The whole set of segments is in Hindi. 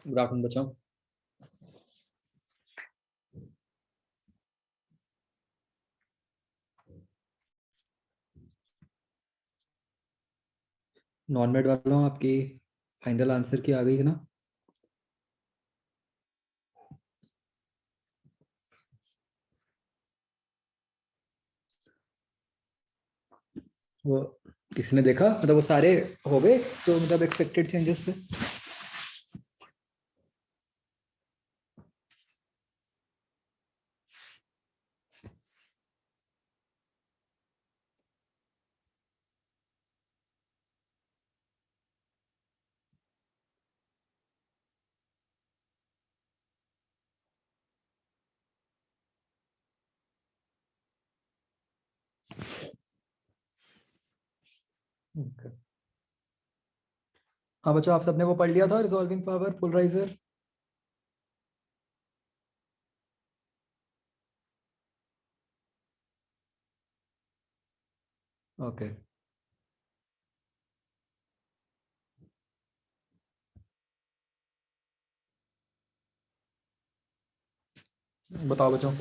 गुड आफ्टरनून बच्चों। नॉन मेड वालों आपकी फाइनल आंसर की आ गई है ना? वो किसी ने देखा, मतलब वो सारे हो गए तो मतलब एक्सपेक्टेड चेंजेस से? Okay. हाँ बच्चों, आप सबने वो पढ़ लिया था, रिजॉल्विंग पावर, पोलराइजर? ओके, बताओ बच्चों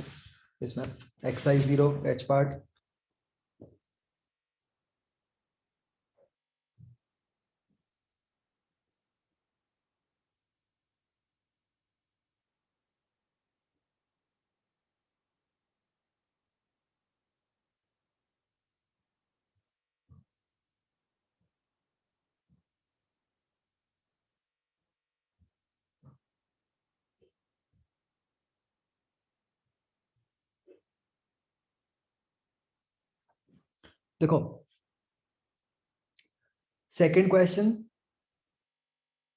इसमें एक्सरसाइज 0 एच पार्ट। देखो, सेकंड क्वेश्चन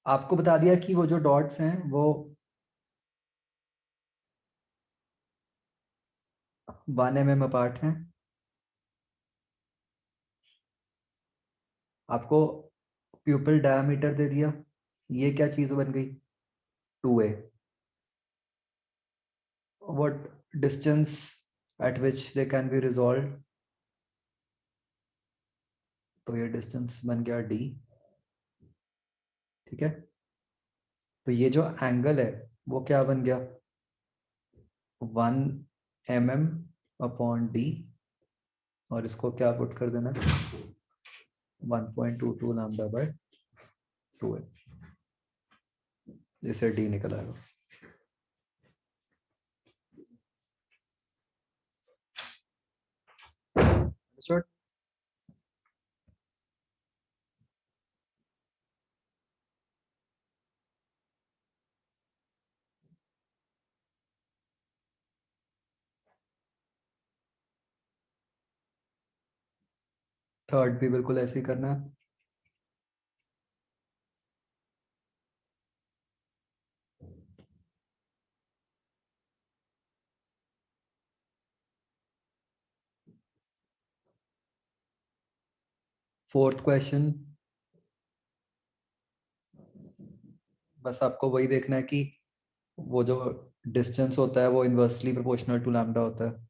आपको बता दिया कि वो जो डॉट्स हैं वो 1 mm अपार्ट हैं। आपको प्यूपिल डायमीटर दे दिया, ये क्या चीज बन गई? 2a। what distance at which they can be resolved? तो ये डिस्टेंस बन गया d। ठीक है, तो ये जो एंगल है वो क्या बन गया? 1 mm/d, और इसको क्या पुट कर देना? 1.22 λ/2a, जिससे d निकल आएगा। थर्ड भी बिल्कुल ऐसे ही करना है। फोर्थ क्वेश्चन, बस आपको वही देखना है कि वो जो डिस्टेंस होता है वो इनवर्सली प्रोपोर्शनल टू लैम्डा होता है।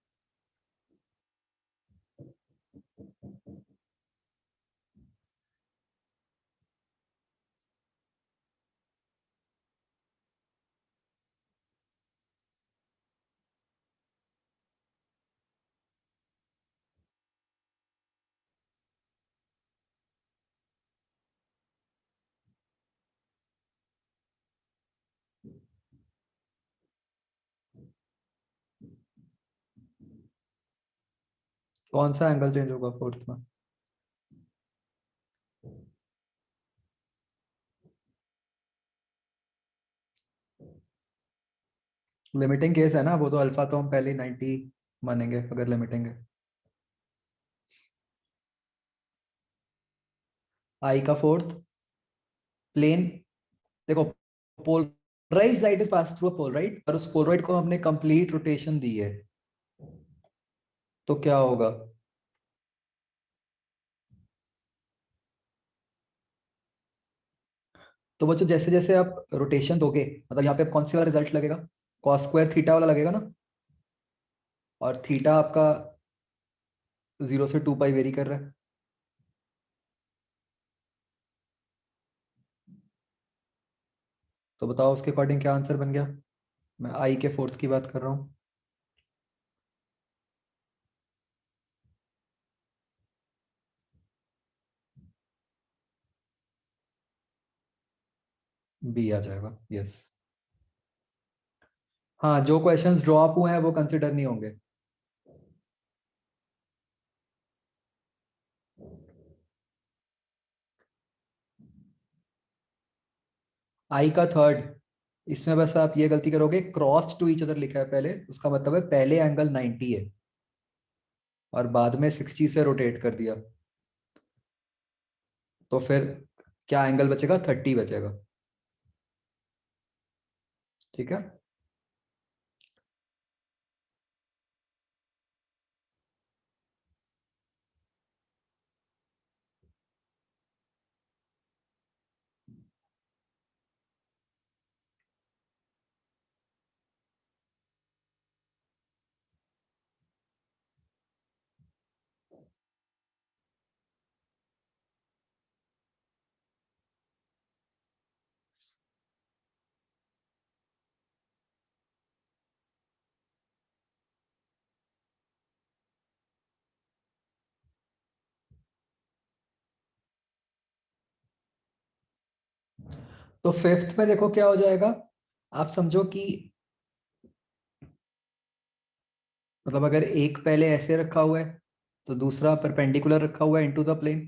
कौन सा एंगल चेंज होगा फोर्थ में? लिमिटिंग केस है ना वो, तो अल्फा तो हम पहले ही 90 मानेंगे अगर लिमिटिंग है। आई का फोर्थ प्लेन, देखो polarized light is pass through a polaroid, और उस पोलराइड को हमने कंप्लीट रोटेशन दी है, तो क्या होगा? तो बच्चों जैसे जैसे आप रोटेशन दोगे, मतलब यहाँ पे कौन सी वाला रिजल्ट लगेगा? कॉस स्क्वायर थीटा वाला लगेगा ना, और थीटा आपका 0 से 2 पाई वेरी कर रहा है। तो बताओ उसके अकॉर्डिंग क्या आंसर बन गया। मैं आई के फोर्थ की बात कर रहा हूँ। बी आ जाएगा, यस। हाँ, जो क्वेश्चंस ड्रॉप हुए हैं वो कंसिडर नहीं होंगे। आई का थर्ड, इसमें बस आप ये गलती करोगे, क्रॉस टू ईच अदर लिखा है पहले, उसका मतलब है पहले एंगल 90 है और बाद में 60 से रोटेट कर दिया, तो फिर क्या एंगल बचेगा, 30 बचेगा। ठीक है। तो फिफ्थ में देखो क्या हो जाएगा। आप समझो कि मतलब अगर एक पहले ऐसे रखा हुआ है तो दूसरा परपेंडिकुलर रखा हुआ है इनटू द प्लेन।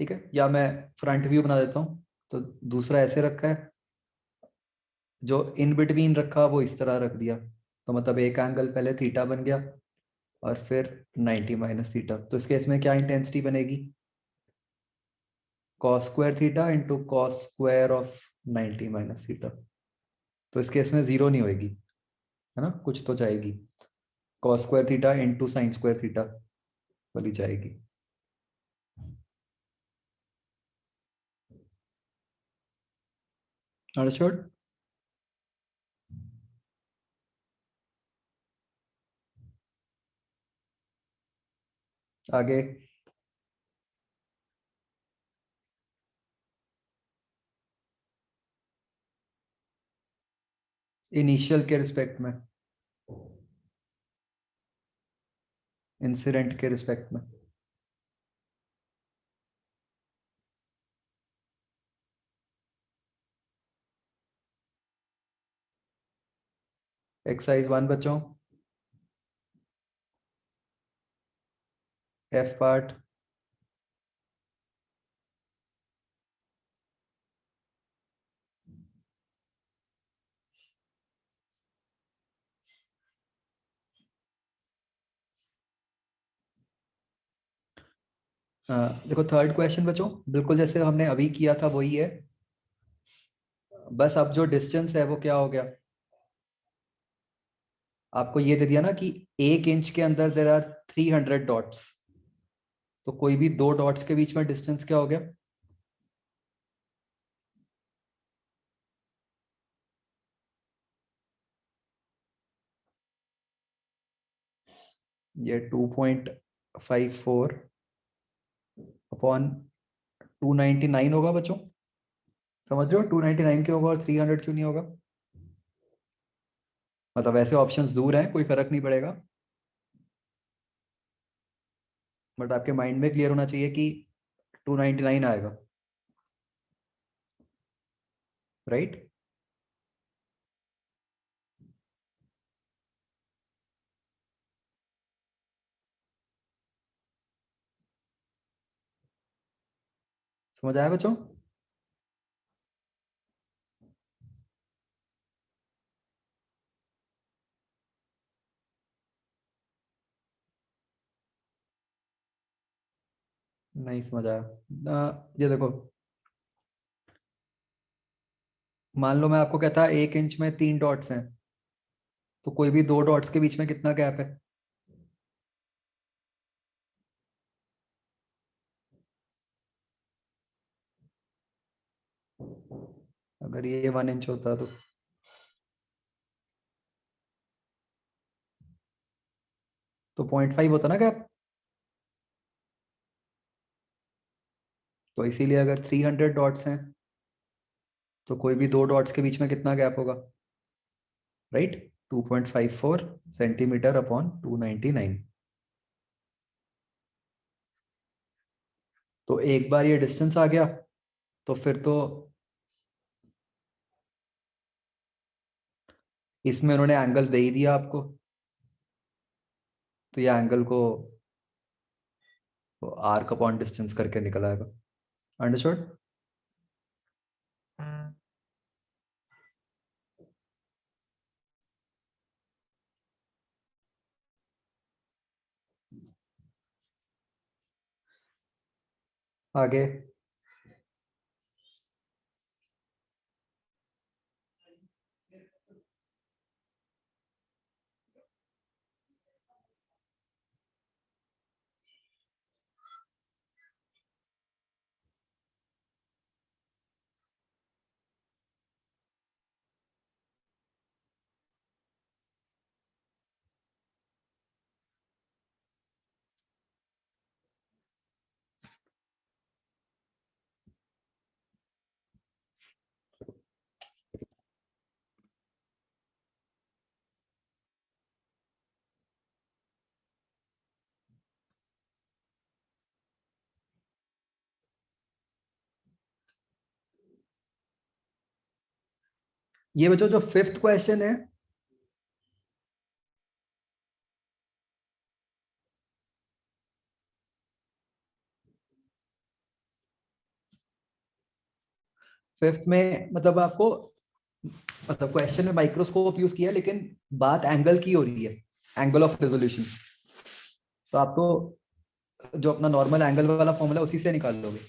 ठीक है, या मैं फ्रंट व्यू बना देता हूँ। तो दूसरा ऐसे रखा है, जो इन बिटवीन रखा वो इस तरह रख दिया, तो मतलब एक एंगल पहले थीटा बन गया और फिर 90 माइनस थीटा। तो इस केस में क्या इंटेंसिटी बनेगी, cos square theta into cos square of 90 minus theta. तो इस केस में जीरो नहीं होगी, है ना, कुछ तो जाएगी। Cos square theta into sine square theta वाली जाएगी। अंडरस्टूड। आगे इनिशियल के रिस्पेक्ट में, इंसिडेंट के रिस्पेक्ट में। एक्सरसाइज वन बच्चों, एफ पार्ट। देखो थर्ड क्वेश्चन बच्चों, बिल्कुल जैसे हमने अभी किया था वही है, बस अब जो डिस्टेंस है वो क्या हो गया, आपको ये दे दिया ना कि 1 इंच के अंदर देर आर 300 डॉट्स, तो कोई भी दो डॉट्स के बीच में डिस्टेंस क्या हो गया, ये 2.54 अपॉन 299 होगा बच्चों। समझ रहे हो, 299 क्यों होगा और 300 क्यों नहीं होगा। मतलब वैसे ऑप्शंस दूर हैं, कोई फर्क नहीं पड़ेगा, बट आपके माइंड में क्लियर होना चाहिए कि 299 आएगा, राइट। समझ आया बच्चों। नहीं समझ आया। ये देखो, मान लो मैं आपको कहता 1 इंच में 3 डॉट्स हैं, तो कोई भी दो डॉट्स के बीच में कितना गैप है। अगर ये 1 इंच होता तो 0.5 होता ना गैप। तो इसीलिए अगर 300 डॉट्स हैं तो कोई भी दो डॉट्स के बीच में कितना गैप होगा, राइट? 2.54 centimetre upon 299। तो एक बार ये डिस्टेंस आ गया तो फिर तो इसमें उन्होंने एंगल दे ही दिया आपको, तो ये एंगल को आर्क अपॉन डिस्टेंस करके निकल आएगा। अंडरस्टूड? आगे ये बच्चों जो फिफ्थ क्वेश्चन है, फिफ्थ में मतलब आपको, मतलब क्वेश्चन में माइक्रोस्कोप यूज किया लेकिन बात एंगल की हो रही है, एंगल ऑफ रेजोल्यूशन। तो आपको जो अपना नॉर्मल एंगल वाला फॉर्मूला उसी से निकाल लोगे।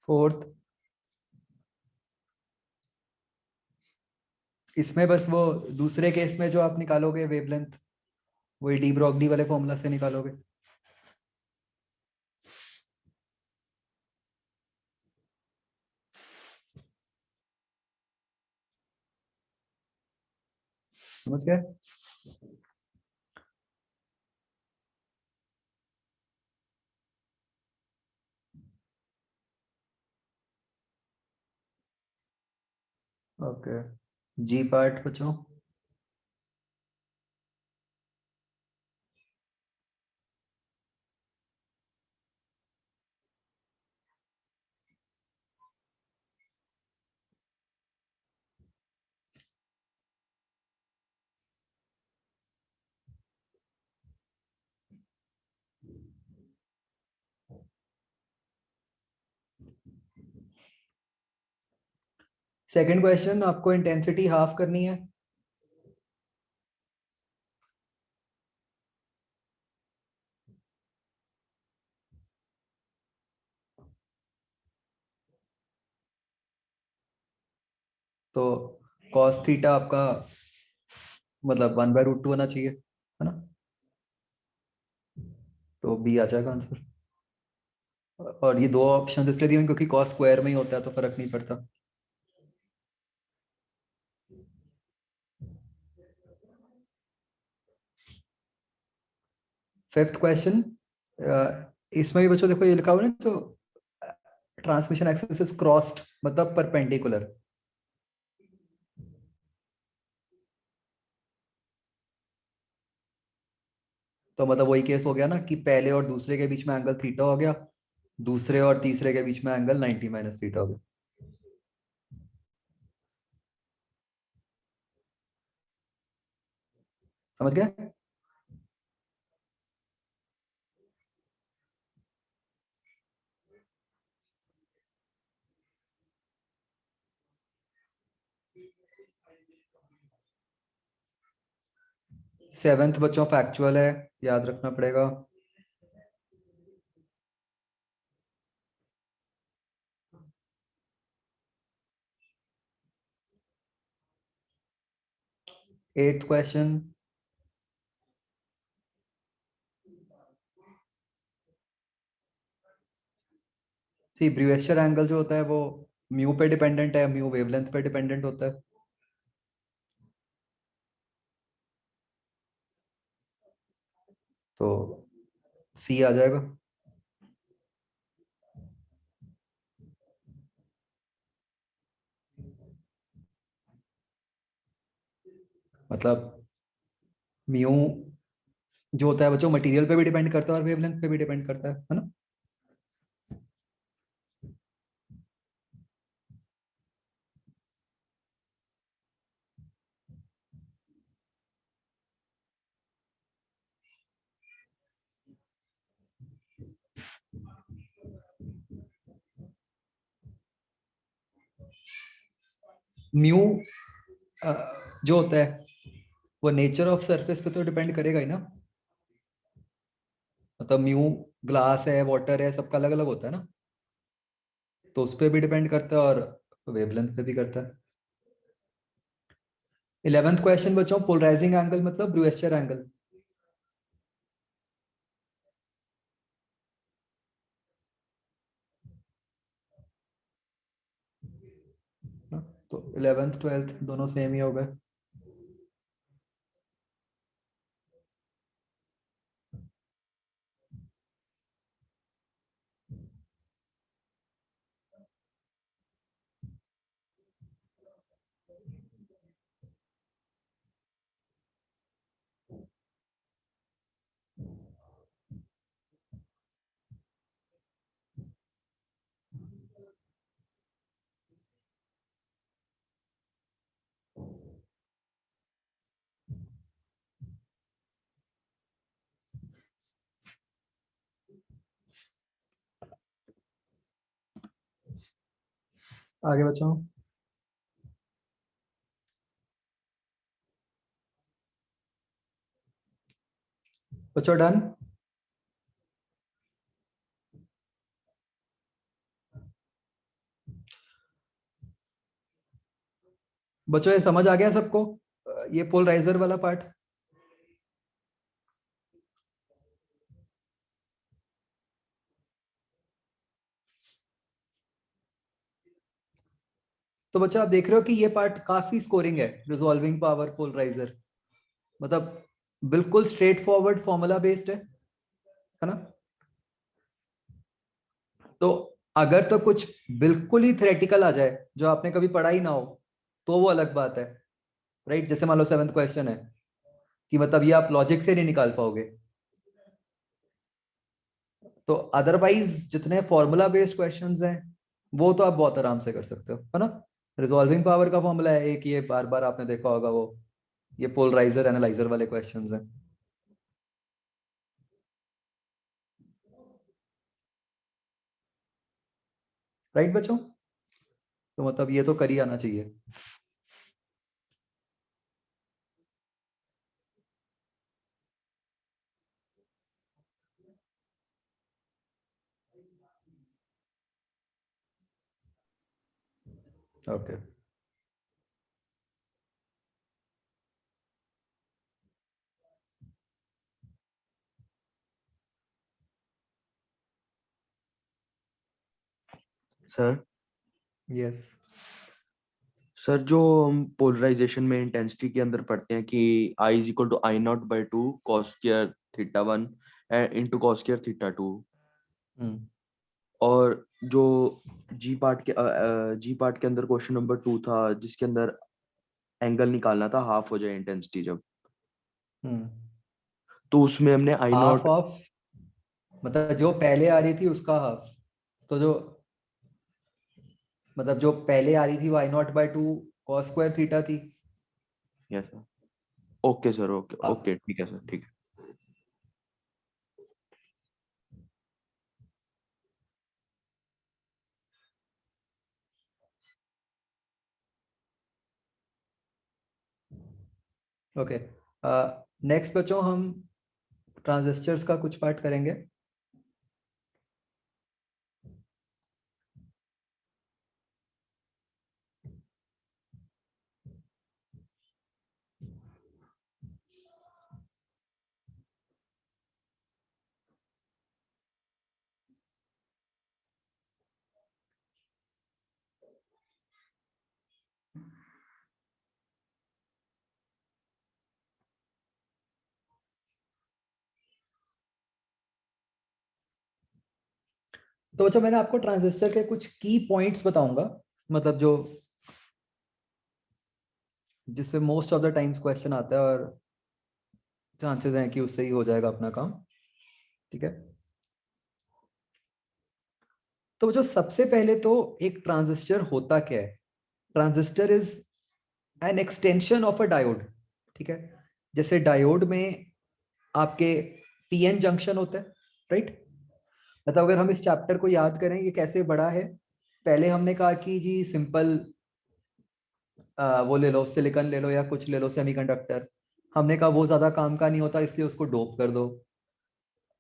फोर्थ, इसमें बस वो दूसरे केस में जो आप निकालोगे वेवलेंथ, वही डी ब्रॉगली वाले फॉर्मूला से निकालोगे। समझ गए? ओके, जी पार्ट बच्चों। सेकंड क्वेश्चन, आपको इंटेंसिटी हाफ करनी है। तो cos थीटा आपका मतलब 1/√2 होना चाहिए, है ना? तो बी आ जाएगा आंसर। और ये दो ऑप्शन इसलिए दिए हुए हैं क्योंकि cos स्क्वायर में ही होता है तो फर्क नहीं पड़ता। फिफ्थ क्वेश्चन, इसमें भी बच्चों देखो ये लिखा हुआ है ना, तो ट्रांसमिशन एक्सिस इज क्रॉस्ड मतलब परपेंडिकुलर। तो मतलब वही केस हो गया ना कि पहले और दूसरे के बीच में एंगल थीटा हो गया, दूसरे और तीसरे के बीच में एंगल 90 माइनस थीटा हो गया। समझ गए? सेवेंथ बच्चों फैक्चुअल है, याद रखना पड़ेगा। एट्थ क्वेश्चन, सी ब्रूएस्टर एंगल जो होता है वो म्यू पे डिपेंडेंट है, म्यू वेवलेंथ पे डिपेंडेंट होता है। तो सी आ जाएगा। मतलब म्यू जो होता है बच्चों मटेरियल पे भी डिपेंड करता है और वेवलेंथ पे भी डिपेंड करता है ना। म्यू जो होता है वो नेचर ऑफ सरफेस पे तो डिपेंड करेगा ही ना। मतलब म्यू ग्लास है, वाटर है, सबका अलग अलग होता है ना, तो उस पर भी डिपेंड करता है और वेवलेंथ पे भी करता है। 11th क्वेश्चन बच्चों, पोलराइजिंग एंगल मतलब ब्रूएस्टर एंगल। तो 11th 12th दोनों सेम ही हो गए। आगे बच्चों, बच्चों डन। बच्चों ये समझ आ गया सबको, ये पोलराइजर वाला पार्ट। तो बच्चों आप देख रहे हो कि ये पार्ट काफी स्कोरिंग है, रिजॉल्विंग पावर पोलराइजर। मतलब बिल्कुल स्ट्रेट फॉरवर्ड फॉर्मूला बेस्ड है ना। तो अगर तो कुछ बिल्कुल ही थ्योरेटिकल आ जाए जो आपने कभी पढ़ा ही ना हो तो वो अलग बात है, राइट। जैसे मान लो 7th क्वेश्चन है कि मतलब ये आप लॉजिक से नहीं निकाल पाओगे। तो अदरवाइज जितने फॉर्मूला बेस्ड क्वेश्चंस हैं वो तो आप बहुत आराम से कर सकते हो, है ना। रिजॉल्विंग पावर का फॉर्मूला है एक, ये बार बार आपने देखा होगा वो, ये पोलराइजर एनालाइजर वाले क्वेश्चंस हैं, राइट बच्चों। तो मतलब ये तो कर ही आना चाहिए। Okay sir. यस। सर जो हम पोलराइजेशन में इंटेंसिटी के अंदर पढ़ते हैं कि I is equal to I naught by two cos square theta one into cos square theta two, और जो जी पार्ट के अंदर क्वेश्चन नंबर 2 था जिसके अंदर एंगल निकालना था हाफ हो जाए इंटेंसिटी जब, तो उसमें हमने आई हाफ नॉट। ऑफ मतलब जो पहले आ रही थी उसका हाफ। तो जो मतलब जो पहले आ रही थी वो I naught by two cos square theta थी। Yes sir. Okay sir, okay हाँ। ओके, ठीक है सर, ठीक है। ओके, नेक्स्ट बच्चों हम ट्रांजिस्टर्स का कुछ पार्ट करेंगे। तो बच्चों मैंने आपको ट्रांजिस्टर के कुछ की पॉइंट्स बताऊंगा, मतलब जो जिससे most of the times question आता है और चांसेस हैं कि उससे ही हो जाएगा अपना काम। ठीक है, तो जो सबसे पहले तो एक ट्रांजिस्टर होता क्या है? Transistor is an extension of a diode. ठीक है, जैसे डायोड में आपके पीएन जंक्शन होता है, राइट? मतलब अगर हम इस चैप्टर को याद करें ये कैसे बड़ा है, पहले हमने कहा कि जी सिंपल वो ले लो, सिलिकॉन ले लो या कुछ ले लो सेमीकंडक्टर। हमने कहा वो ज्यादा काम का नहीं होता इसलिए उसको डोप कर दो।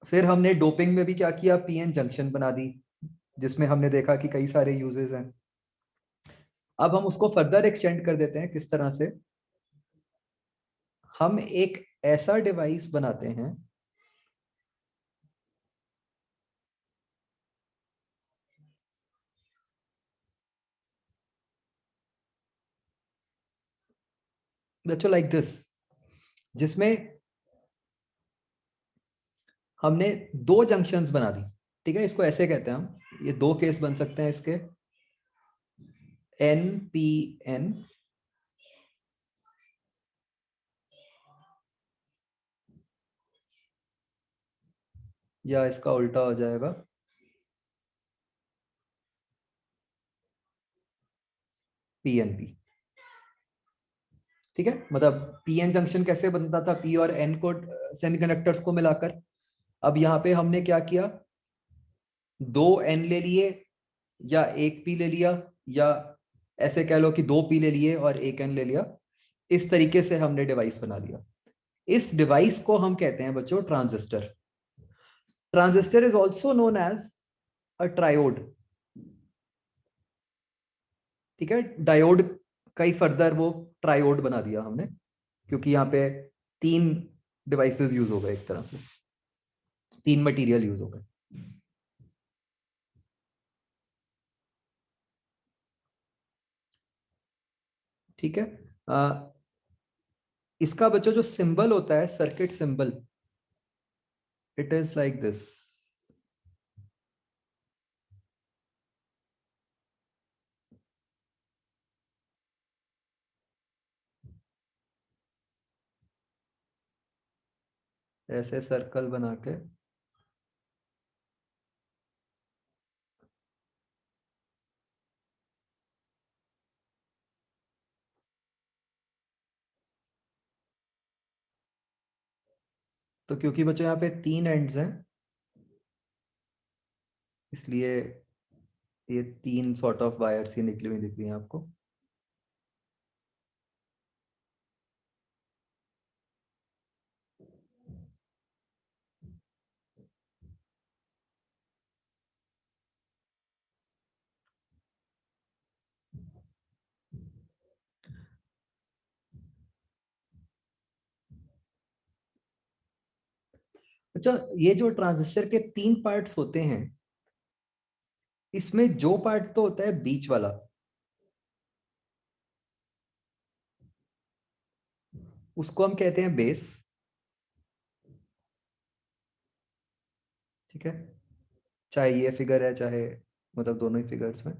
फिर हमने डोपिंग में भी क्या किया, पीएन जंक्शन बना दी, जिसमें हमने देखा कि कई सारे यूजेस हैं। अब हम उसको फर्दर एक्सटेंड कर देते हैं, किस तरह से? हम एक ऐसा डिवाइस बनाते हैं बच्चों लाइक दिस, जिसमें हमने दो जंक्शंस बना दी। ठीक है, इसको ऐसे कहते हैं हम, ये दो केस बन सकते हैं इसके, एन पी एन, या इसका उल्टा हो जाएगा पीएनपी। ठीक है, मतलब पीएन जंक्शन कैसे बनता था, पी और एन को सेमीकंडक्टर्स को मिलाकर। अब यहाँ पे हमने क्या किया, दो एन ले लिए या एक पी ले लिया, या ऐसे कह लो कि दो पी ले लिए और एक एन ले लिया। इस तरीके से हमने डिवाइस बना लिया। इस डिवाइस को हम कहते हैं बच्चों transistor. Transistor is also known as a triode. ठीक है, डायोड कई फर्दर वो ट्रायोड बना दिया हमने, क्योंकि यहाँ पे तीन डिवाइसेस यूज हो गए, एक तरह से तीन मटेरियल यूज हो गए। ठीक है, इसका बच्चों जो सिंबल होता है, circuit symbol, it is like this. ऐसे सर्कल बना के, तो क्योंकि बच्चों यहाँ पे तीन एंड्स हैं, इसलिए ये तीन सॉर्ट ऑफ वायर्स ही निकली हुई दिख रही हैं आपको। अच्छा, ये जो ट्रांजिस्टर के तीन पार्ट्स होते हैं, इसमें जो पार्ट तो होता है बीच वाला, उसको हम कहते हैं बेस। ठीक है, चाहे ये फिगर है चाहे, मतलब दोनों ही फिगर्स में।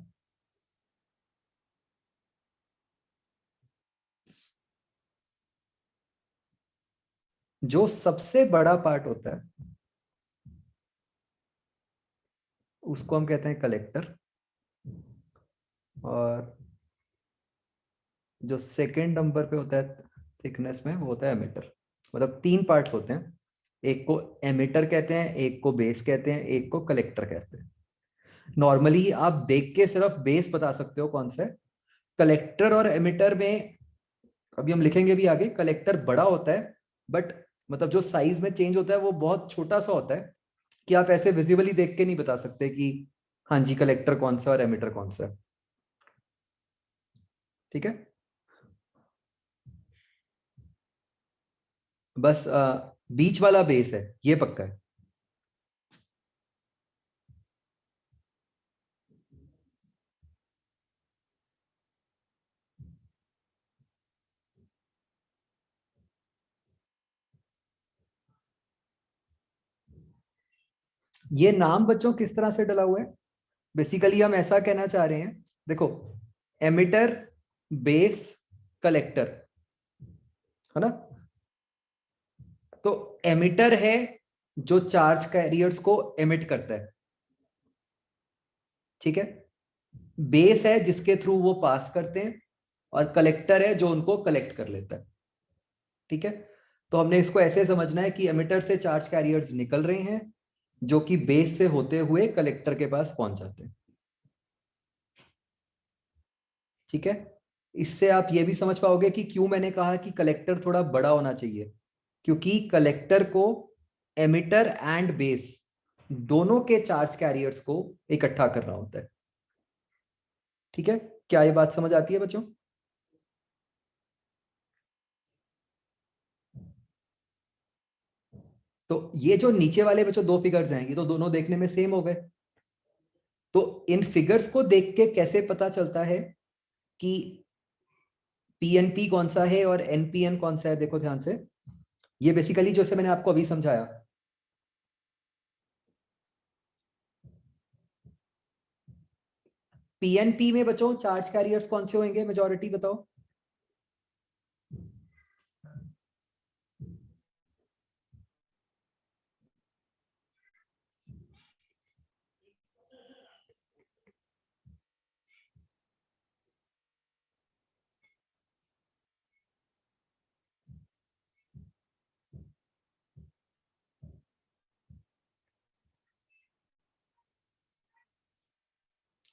जो सबसे बड़ा पार्ट होता है उसको हम कहते हैं कलेक्टर, और जो सेकंड नंबर पे होता है थिकनेस में वो होता है एमिटर। मतलब 3 पार्ट्स होते हैं, एक को एमिटर कहते हैं, एक को बेस कहते हैं, एक को कलेक्टर कहते हैं। नॉर्मली आप देख के सिर्फ बेस बता सकते हो कौन सा है। कलेक्टर और एमिटर में अभी हम लिखेंगे भी आगे, कलेक्टर बड़ा होता है, बट मतलब जो साइज में चेंज होता है वो बहुत छोटा सा होता है कि आप ऐसे विजिबली देख के नहीं बता सकते कि हाँ जी कलेक्टर कौन सा और एमिटर कौन सा है। ठीक है, बस बीच वाला बेस है ये पक्का है। ये नाम बच्चों किस तरह से डला हुआ है, बेसिकली हम ऐसा कहना चाह रहे हैं, देखो एमिटर, बेस, कलेक्टर, है ना। तो एमिटर है जो चार्ज कैरियर्स को एमिट करता है, ठीक है। बेस है जिसके थ्रू वो पास करते हैं, और कलेक्टर है जो उनको कलेक्ट कर लेता है, ठीक है। तो हमने इसको ऐसे समझना है कि एमिटर से चार्ज कैरियर्स निकल रहे हैं जो कि बेस से होते हुए कलेक्टर के पास पहुंच जाते हैं, ठीक है। इससे आप ये भी समझ पाओगे कि क्यों मैंने कहा कि कलेक्टर थोड़ा बड़ा होना चाहिए, क्योंकि कलेक्टर को एमिटर एंड बेस दोनों के चार्ज कैरियर्स को इकट्ठा करना होता है, ठीक है। क्या ये बात समझ आती है बच्चों? तो ये जो नीचे वाले बच्चों 2 फिगर्स हैं, ये तो दोनों देखने में सेम हो गए। तो इन फिगर्स को देख के कैसे पता चलता है कि पीएनपी कौन सा है और एनपीएन कौन सा है? देखो ध्यान से, ये बेसिकली जैसे मैंने आपको अभी समझाया, पीएनपी में बच्चों चार्ज कैरियर्स कौन से होंगे मेजॉरिटी बताओ?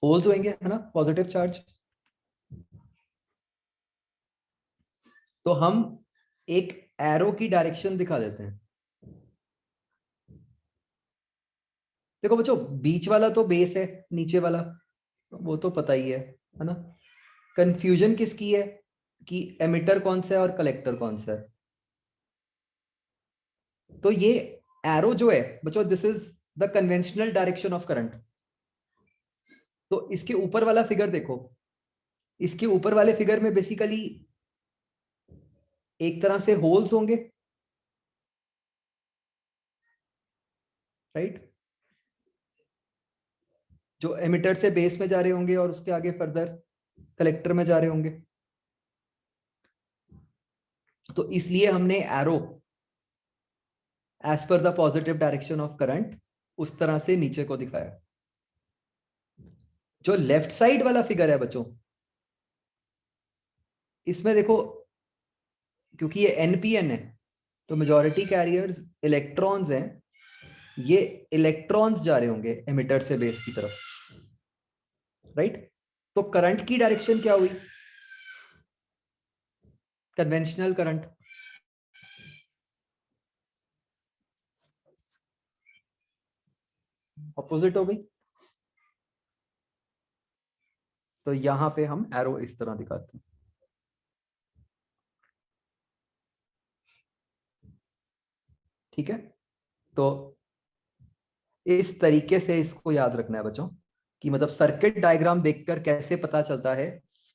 होल्स होंगे, है ना, पॉजिटिव चार्ज। तो हम एक एरो की डायरेक्शन दिखा देते हैं। देखो बच्चों, बीच वाला तो बेस है, नीचे वाला वो तो पता ही है ना। कंफ्यूजन किसकी है कि एमिटर कौन सा है और कलेक्टर कौन सा है। तो ये एरो जो है बच्चों, this is the conventional direction of current. तो इसके ऊपर वाला फिगर देखो, इसके ऊपर वाले फिगर में बेसिकली एक तरह से होल्स होंगे, राइट, जो एमिटर से बेस में जा रहे होंगे और उसके आगे फर्दर कलेक्टर में जा रहे होंगे। तो इसलिए हमने arrow as per the positive direction of current उस तरह से नीचे को दिखाया। जो लेफ्ट साइड वाला फिगर है बच्चों, इसमें देखो, क्योंकि ये एनपीएन है तो मेजॉरिटी कैरियर्स इलेक्ट्रॉन्स हैं, ये इलेक्ट्रॉन्स जा रहे होंगे एमिटर से बेस की तरफ, राइट। तो करंट की डायरेक्शन क्या हुई? कन्वेंशनल करंट, ऑपोजिट हो गई। तो यहां पे हम एरो इस तरह दिखाते हैं, ठीक है। तो इस तरीके से इसको याद रखना है बच्चों, कि मतलब सर्किट डायग्राम देखकर कैसे पता चलता है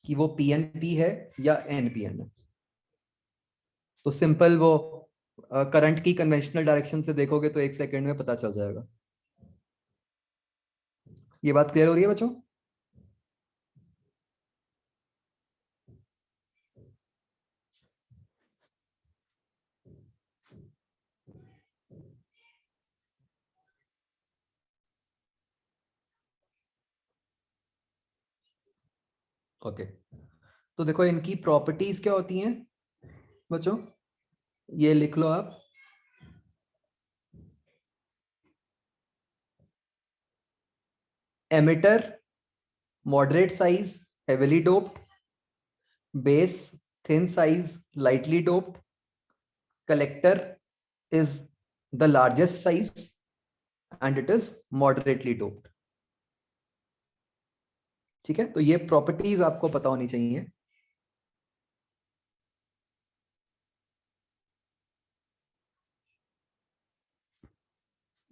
कि वो पीएनपी है या एनपीएन है। तो सिंपल वो करंट की कन्वेंशनल डायरेक्शन से देखोगे तो 1 सेकंड में पता चल जाएगा। ये बात क्लियर हो रही है बच्चों? ओके, तो देखो इनकी प्रॉपर्टीज क्या होती हैं। बच्चों ये लिख लो आप, emitter moderate size heavily doped, base thin size lightly doped, collector is the largest size and it is moderately doped. ठीक है, तो ये प्रॉपर्टीज आपको पता होनी चाहिए।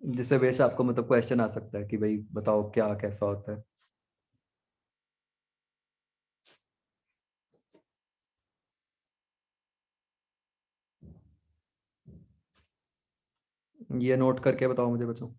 जिससे बेस आपको मतलब क्वेश्चन आ सकता है कि भाई बताओ क्या कैसा होता है। ये नोट करके बताओ मुझे बच्चों।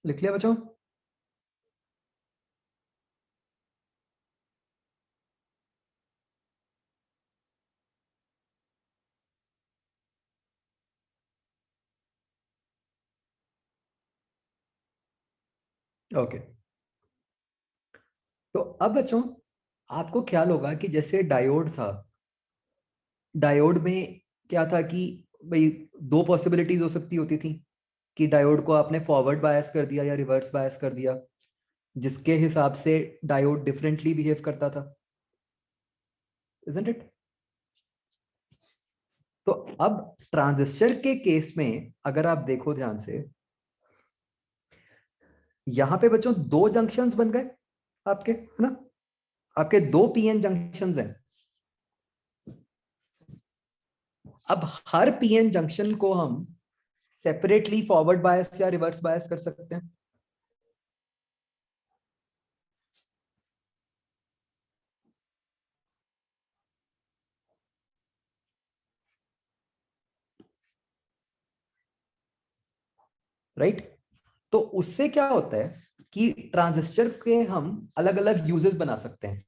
लिख लिया बच्चों? ओके, तो अब बच्चों आपको ख्याल होगा कि जैसे डायोड था, डायोड में क्या था कि भाई दो पॉसिबिलिटीज हो सकती होती थी कि डायोड को आपने फॉरवर्ड बायस कर दिया या रिवर्स बायस कर दिया, जिसके हिसाब से डायोड डिफरेंटली बिहेव करता था, इजंट इट? तो अब ट्रांजिस्टर के केस में अगर आप देखो ध्यान से, यहां पे बच्चों दो जंक्शंस बन गए आपके, है ना? आपके दो पीएन जंक्शंस हैं। अब हर पीएन जंक्शन को हम सेपरेटली फॉरवर्ड बायस या रिवर्स बायस कर सकते हैं। राइट? तो उससे क्या होता है कि ट्रांजिस्टर के हम अलग अलग यूजेस बना सकते हैं,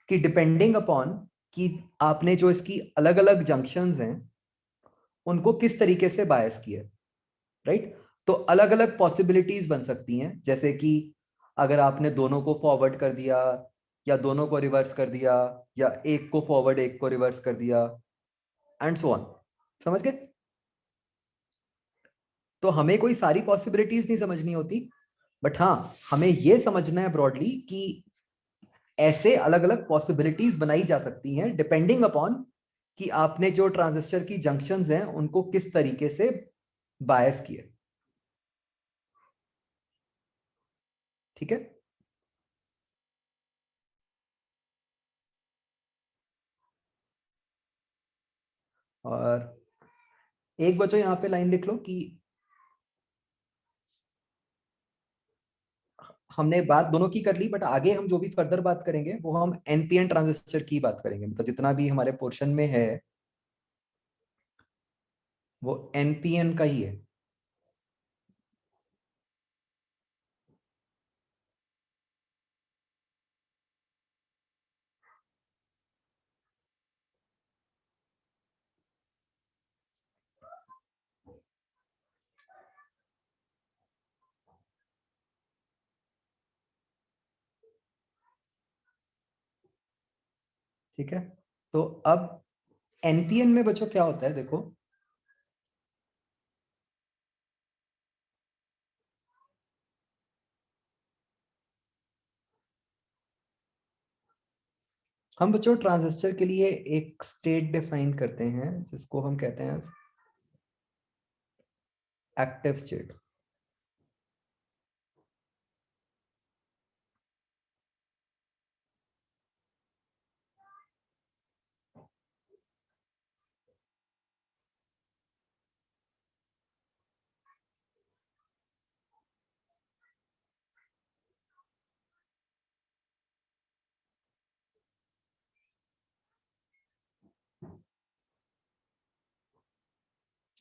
कि डिपेंडिंग अपॉन कि आपने जो इसकी अलग अलग जंक्शंस हैं उनको किस तरीके से बायस किया, राइट? तो अलग अलग पॉसिबिलिटीज बन सकती हैं, जैसे कि अगर आपने दोनों को फॉरवर्ड कर दिया या दोनों को रिवर्स कर दिया या एक को फॉरवर्ड एक को रिवर्स कर दिया, एंड सो ऑन। समझ गए? तो हमें कोई सारी पॉसिबिलिटीज नहीं समझनी होती, बट हाँ, हमें यह समझना है ब्रॉडली कि ऐसे अलग अलग पॉसिबिलिटीज बनाई जा सकती हैं डिपेंडिंग अपॉन कि आपने जो ट्रांजिस्टर की जंक्शंस हैं उनको किस तरीके से बायस किए। ठीक है? और एक बच्चों यहां पे लाइन लिख लो कि हमने बात दोनों की कर ली, बट आगे हम जो भी फर्दर बात करेंगे वो हम एनपीएन ट्रांजिस्टर की बात करेंगे, मतलब जितना भी हमारे पोर्शन में है वो एनपीएन का ही है। ठीक है? तो अब एनपीएन में बच्चों क्या होता है, देखो हम बच्चों ट्रांजिस्टर के लिए एक स्टेट डिफाइन करते हैं जिसको हम कहते हैं एक्टिव स्टेट।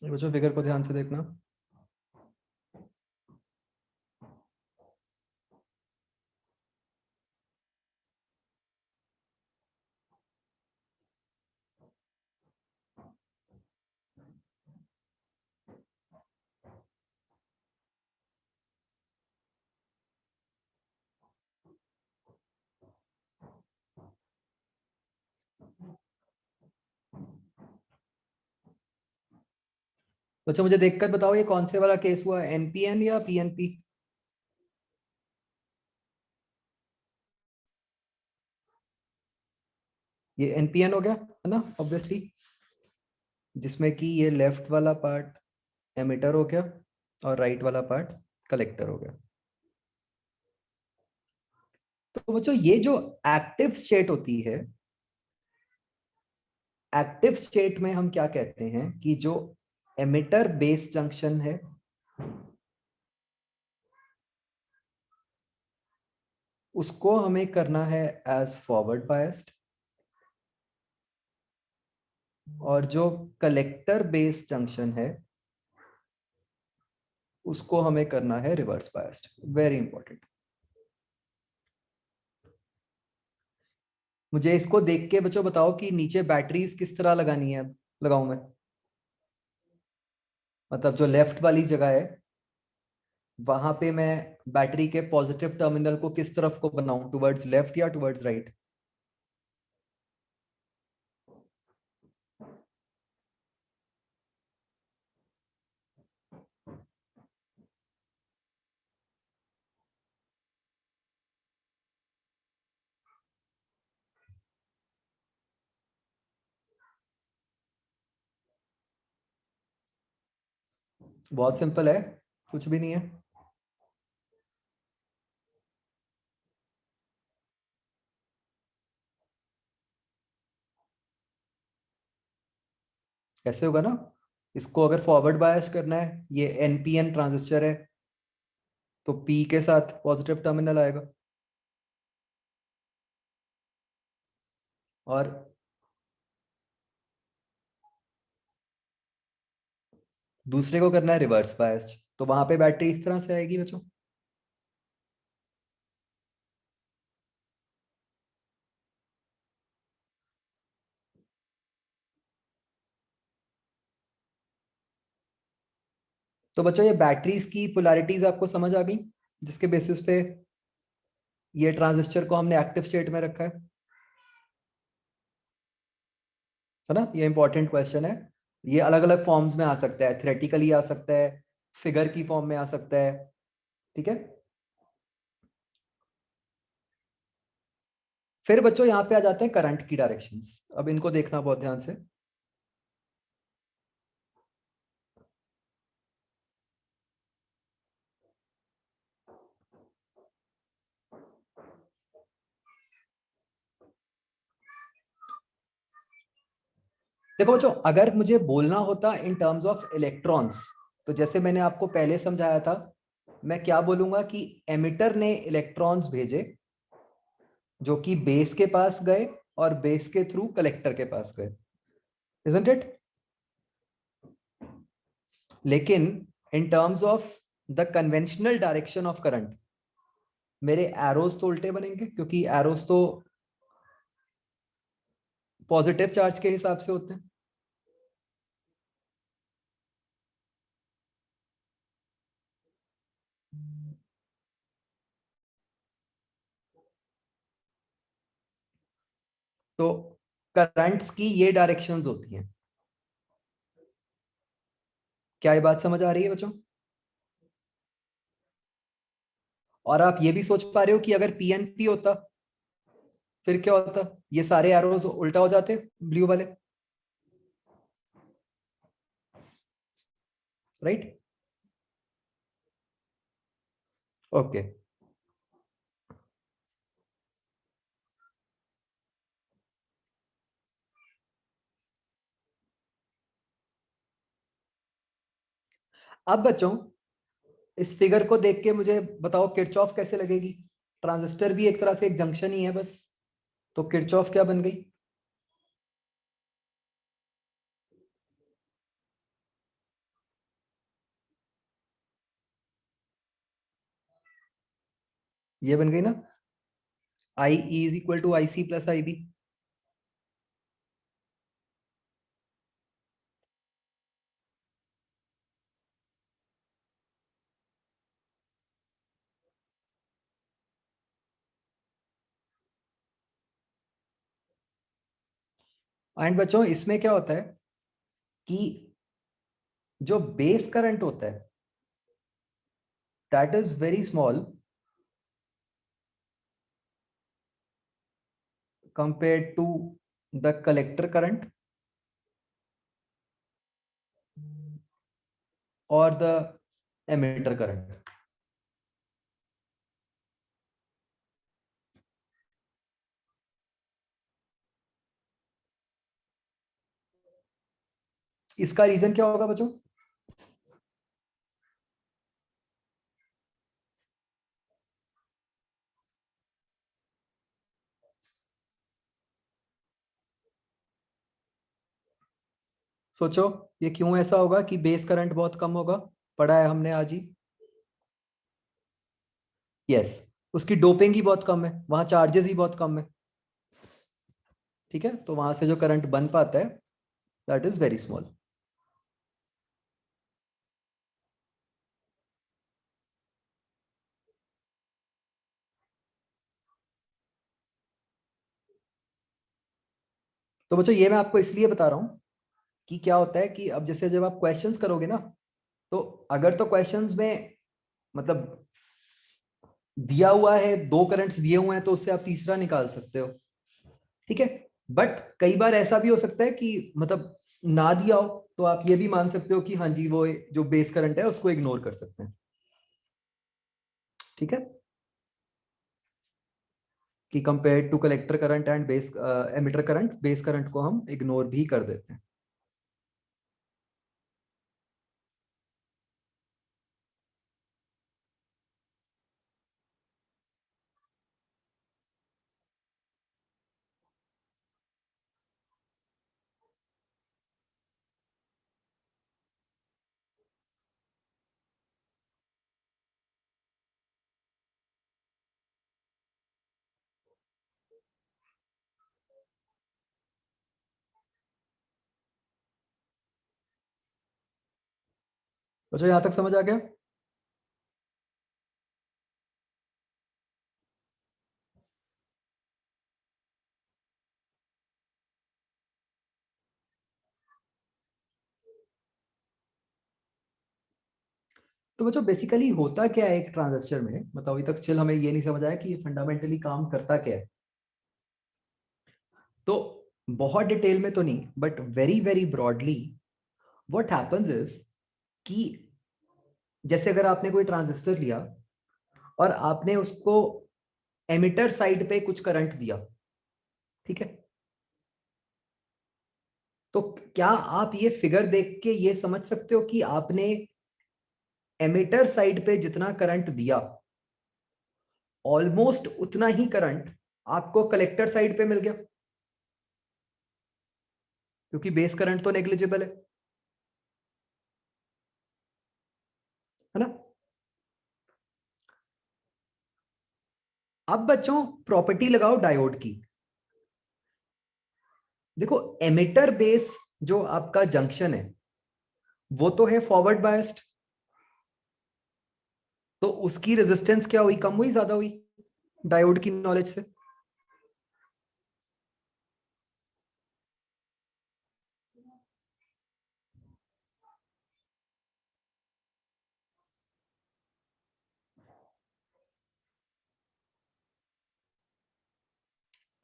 बच्चों फिगर को ध्यान से देखना। बच्चों मुझे देखकर बताओ ये कौन से वाला केस हुआ, एनपीएन या पीएनपी? ये एनपीएन हो गया है ना, ऑब्वियसली, जिसमें कि ये लेफ्ट वाला पार्ट एमिटर हो गया और राइट वाला पार्ट कलेक्टर हो गया। तो बच्चों ये जो एक्टिव स्टेट होती है, एक्टिव स्टेट में हम क्या कहते हैं कि जो एमिटर बेस जंक्शन है उसको हमें करना है एज फॉरवर्ड बायस्ड, और जो कलेक्टर बेस जंक्शन है उसको हमें करना है रिवर्स बायस्ड। Very important. मुझे इसको देख के बच्चों बताओ कि नीचे बैटरीज किस तरह लगानी है, लगाऊं मैं? मतलब जो लेफ्ट वाली जगह है वहां पे मैं बैटरी के पॉजिटिव टर्मिनल को किस तरफ को बनाऊं, टुवर्ड्स लेफ्ट या टुवर्ड्स राइट? बहुत सिंपल है, कुछ भी नहीं है। कैसे होगा ना, इसको अगर फॉरवर्ड बायस करना है, ये एनपीएन ट्रांजिस्टर है, तो पी के साथ पॉजिटिव टर्मिनल आएगा, और दूसरे को करना है रिवर्स बायस्ड, तो वहां पे बैटरी इस तरह से आएगी बच्चों। तो बच्चों ये बैटरीज की पोलैरिटीज आपको समझ आ गई, जिसके बेसिस पे ये ट्रांजिस्टर को हमने एक्टिव स्टेट में रखा है ना। ये इंपॉर्टेंट क्वेश्चन है। ये अलग अलग फॉर्म्स में आ सकता है, थ्योरेटिकली आ सकता है, फिगर की फॉर्म में आ सकता है, ठीक है। फिर बच्चों यहाँ पे आ जाते हैं करंट की डायरेक्शंस, अब इनको देखना बहुत ध्यान से। देखो बच्चों, अगर मुझे बोलना होता इन टर्म्स ऑफ इलेक्ट्रॉन्स, तो जैसे मैंने आपको पहले समझाया था, मैं क्या बोलूंगा कि एमिटर ने इलेक्ट्रॉन्स भेजे जो कि बेस के पास गए और बेस के थ्रू कलेक्टर के पास गए, इजंट इट। लेकिन in terms of the conventional direction of current, मेरे एरोस तो उल्टे बनेंगे, क्योंकि एरोस तो पॉजिटिव चार्ज के हिसाब से होते हैं। तो करंट्स की ये डायरेक्शंस होती हैं। क्या ये बात समझ आ रही है बच्चों? और आप ये भी सोच पा रहे हो कि अगर पीएनपी होता फिर क्या होता, ये सारे एरोज उल्टा हो जाते ब्लू वाले, राइट। ओके, अब बच्चों इस फिगर को देख के मुझे बताओ किरचॉफ कैसे लगेगी। ट्रांजिस्टर भी एक तरह से एक जंक्शन ही है बस, तो किरचॉफ क्या बन गई? ये बन गई ना, I is equal to I C plus I B. And बच्चों इसमें क्या होता है कि जो बेस करंट होता है that is very small compared to the collector current or the emitter current। इसका रीजन क्या होगा बच्चों? सोचो, ये क्यों ऐसा होगा कि बेस करंट बहुत कम होगा? पढ़ा है हमने आज ही। यस, उसकी डोपिंग ही बहुत कम है, वहां चार्जेस ही बहुत कम है, ठीक है। तो वहां से जो करंट बन पाता है दैट इज वेरी स्मॉल। तो बच्चों ये मैं आपको इसलिए बता रहा हूं कि क्या होता है कि अब जैसे जब आप क्वेश्चंस करोगे ना, तो अगर तो क्वेश्चंस में मतलब दिया हुआ है, दो करंट्स दिए हुए हैं, तो उससे आप तीसरा निकाल सकते हो, ठीक है। बट कई बार ऐसा भी हो सकता है कि मतलब ना दिया हो, तो आप ये भी मान सकते हो कि हाँ जी वो जो बेस करंट है उसको इग्नोर कर सकते हैं। ठीक है, कि compare to collector current and base emitter current, base current को हम इग्नोर भी कर देते हैं। तो यहां तक समझ आ गया? तो बच्चों बेसिकली होता क्या है एक ट्रांजिस्टर में, मतलब अभी तक स्टिल हमें ये नहीं समझ आया कि ये फंडामेंटली काम करता क्या है। तो बहुत डिटेल में तो नहीं, but very very broadly what happens is कि जैसे अगर आपने कोई ट्रांजिस्टर लिया और आपने उसको एमिटर साइड पे कुछ करंट दिया, ठीक है, तो क्या आप ये फिगर देख के ये समझ सकते हो कि आपने एमिटर साइड पे जितना करंट दिया ऑलमोस्ट उतना ही करंट आपको कलेक्टर साइड पे मिल गया, क्योंकि बेस करंट तो नेग्लिजिबल है ना? अब बच्चों प्रॉपर्टी लगाओ डायोड की। देखो एमिटर बेस जो आपका जंक्शन है वो तो है फॉरवर्ड बायस्ड, तो उसकी रेजिस्टेंस क्या हुई, कम हुई ज्यादा हुई डायोड की नॉलेज से?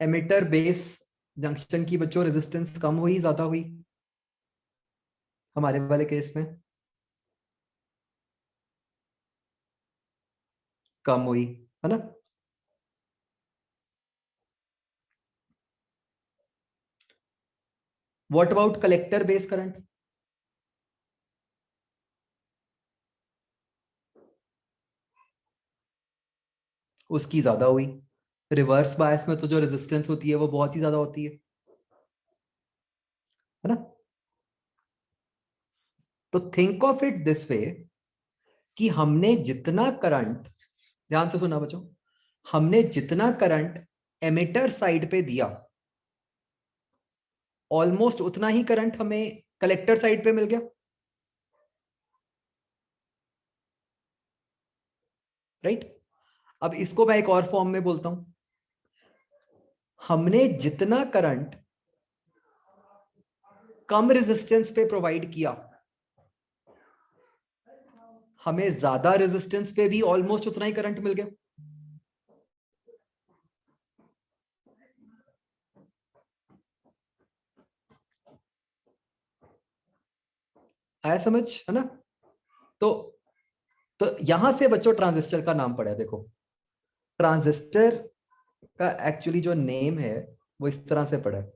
एमिटर बेस जंक्शन की बच्चों रेजिस्टेंस कम हुई ज्यादा हुई हमारे वाले केस में? कम हुई, है ना? What about collector base current? उसकी ज्यादा हुई। रिवर्स बायस में तो जो रेजिस्टेंस होती है वो बहुत ही ज्यादा होती है ना? तो think of it this way कि हमने जितना करंट, ध्यान से सुना बच्चों, हमने जितना करंट एमिटर साइड पे दिया ऑलमोस्ट उतना ही करंट हमें कलेक्टर साइड पे मिल गया, राइट? अब इसको मैं एक और फॉर्म में बोलता हूं, हमने जितना करंट कम रेजिस्टेंस पे प्रोवाइड किया हमें ज्यादा रेजिस्टेंस पे भी ऑलमोस्ट उतना ही करंट मिल गया। आया समझ, है ना? तो यहां से बच्चों ट्रांजिस्टर का नाम पड़ा है। देखो ट्रांजिस्टर का एक्चुअली जो नेम है वो इस तरह से पड़ा है,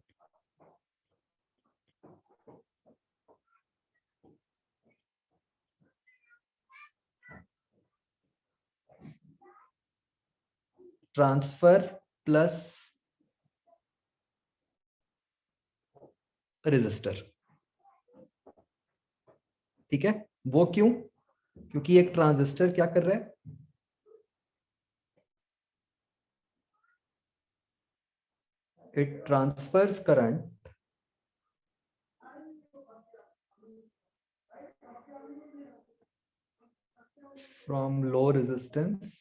ट्रांसफर प्लस रेजिस्टर। ठीक है, वो क्यों? क्योंकि एक ट्रांजिस्टर क्या कर रहा है, it transfers current from low resistance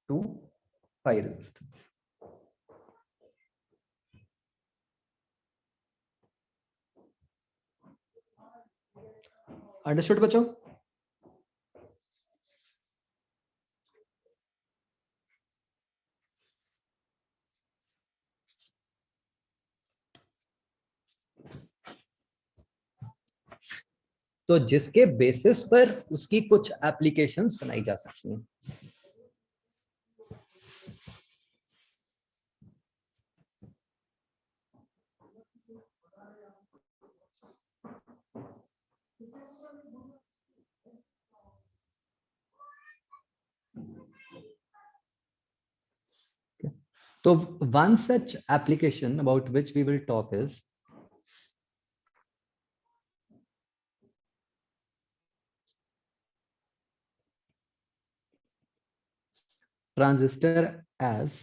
to high resistance. Understood बच्चों? तो जिसके बेसिस पर उसकी कुछ एप्लीकेशंस बनाई जा सकती हैं। So one such application about which we will talk is transistor as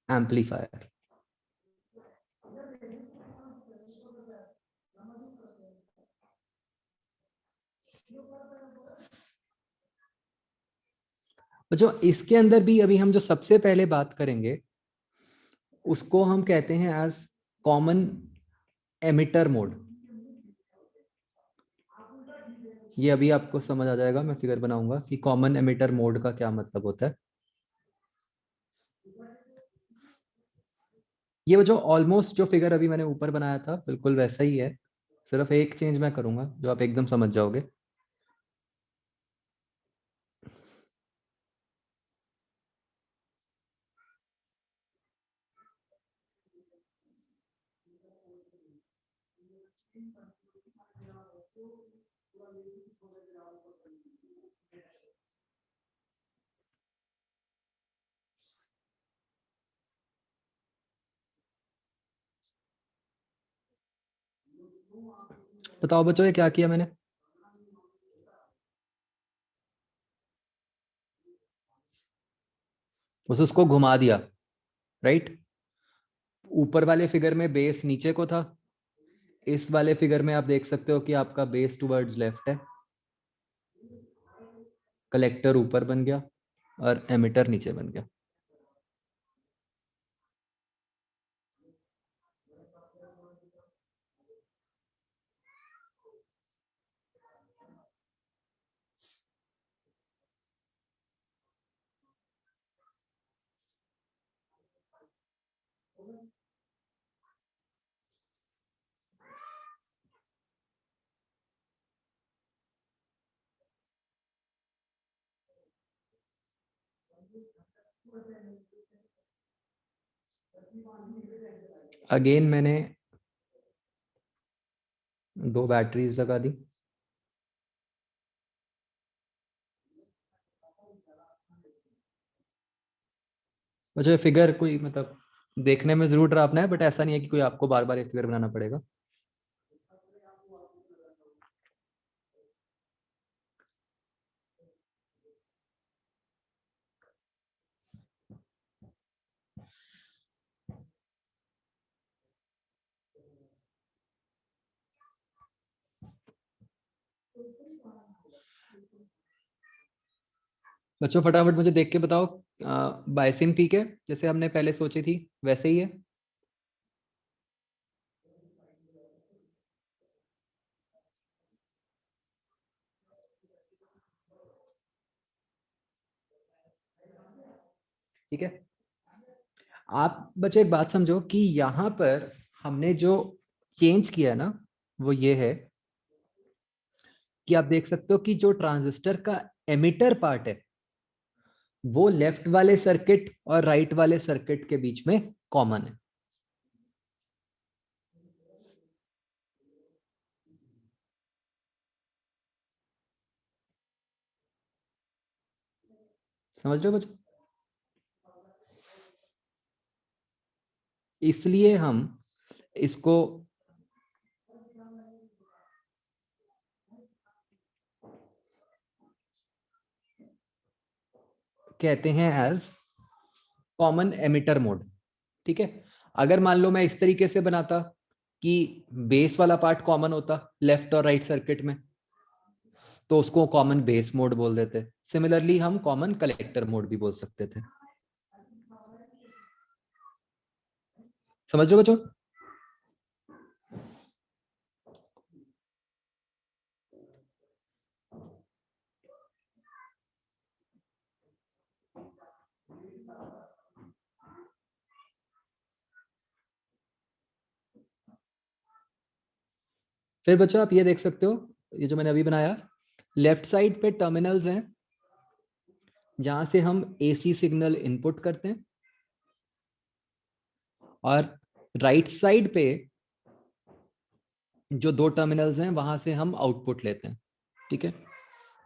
amplifier. जो इसके अंदर भी अभी हम जो सबसे पहले बात करेंगे उसको हम कहते हैं एज कॉमन एमिटर मोड। ये अभी आपको समझ आ जाएगा, मैं फिगर बनाऊंगा कि कॉमन एमिटर मोड का क्या मतलब होता है। ये जो ऑलमोस्ट जो फिगर अभी मैंने ऊपर बनाया था बिल्कुल वैसा ही है, सिर्फ एक चेंज मैं करूंगा जो आप एकदम समझ जाओगे। बताओ बच्चों ये क्या किया मैंने? बस उसको घुमा दिया, राइट। ऊपर वाले फिगर में बेस नीचे को था, इस वाले फिगर में आप देख सकते हो कि आपका बेस टुवर्ड्स लेफ्ट है, कलेक्टर ऊपर बन गया और एमिटर नीचे बन गया। अगेन मैंने 2 बैटरीज लगा दी। मुझे फिगर कोई मतलब देखने में जरूर डरावना है, बट ऐसा नहीं है कि कोई आपको बार बार एक फिगर बनाना पड़ेगा। बच्चों फटाफट मुझे देख के बताओ, बायसिंग ठीक है जैसे हमने पहले सोची थी वैसे ही है? ठीक है। आप बच्चे एक बात समझो कि यहां पर हमने जो चेंज किया है ना वो ये है कि आप देख सकते हो कि जो ट्रांजिस्टर का एमिटर पार्ट है वो लेफ्ट वाले सर्किट और राइट वाले सर्किट के बीच में कॉमन है। समझ रहे हो बच्चों? इसलिए हम इसको कहते हैं एज कॉमन एमिटर मोड। ठीक है। अगर मान लो मैं इस तरीके से बनाता कि बेस वाला पार्ट कॉमन होता लेफ्ट और राइट सर्किट में, तो उसको कॉमन बेस मोड बोल देते। सिमिलरली हम कॉमन कलेक्टर मोड भी बोल सकते थे। समझ रहे हो बच्चों? फिर बच्चों आप ये देख सकते हो ये जो मैंने अभी बनाया, लेफ्ट साइड पे टर्मिनल्स हैं जहां से हम एसी सिग्नल इनपुट करते हैं, और राइट साइड पे जो दो टर्मिनल्स हैं वहां से हम आउटपुट लेते हैं। ठीक है,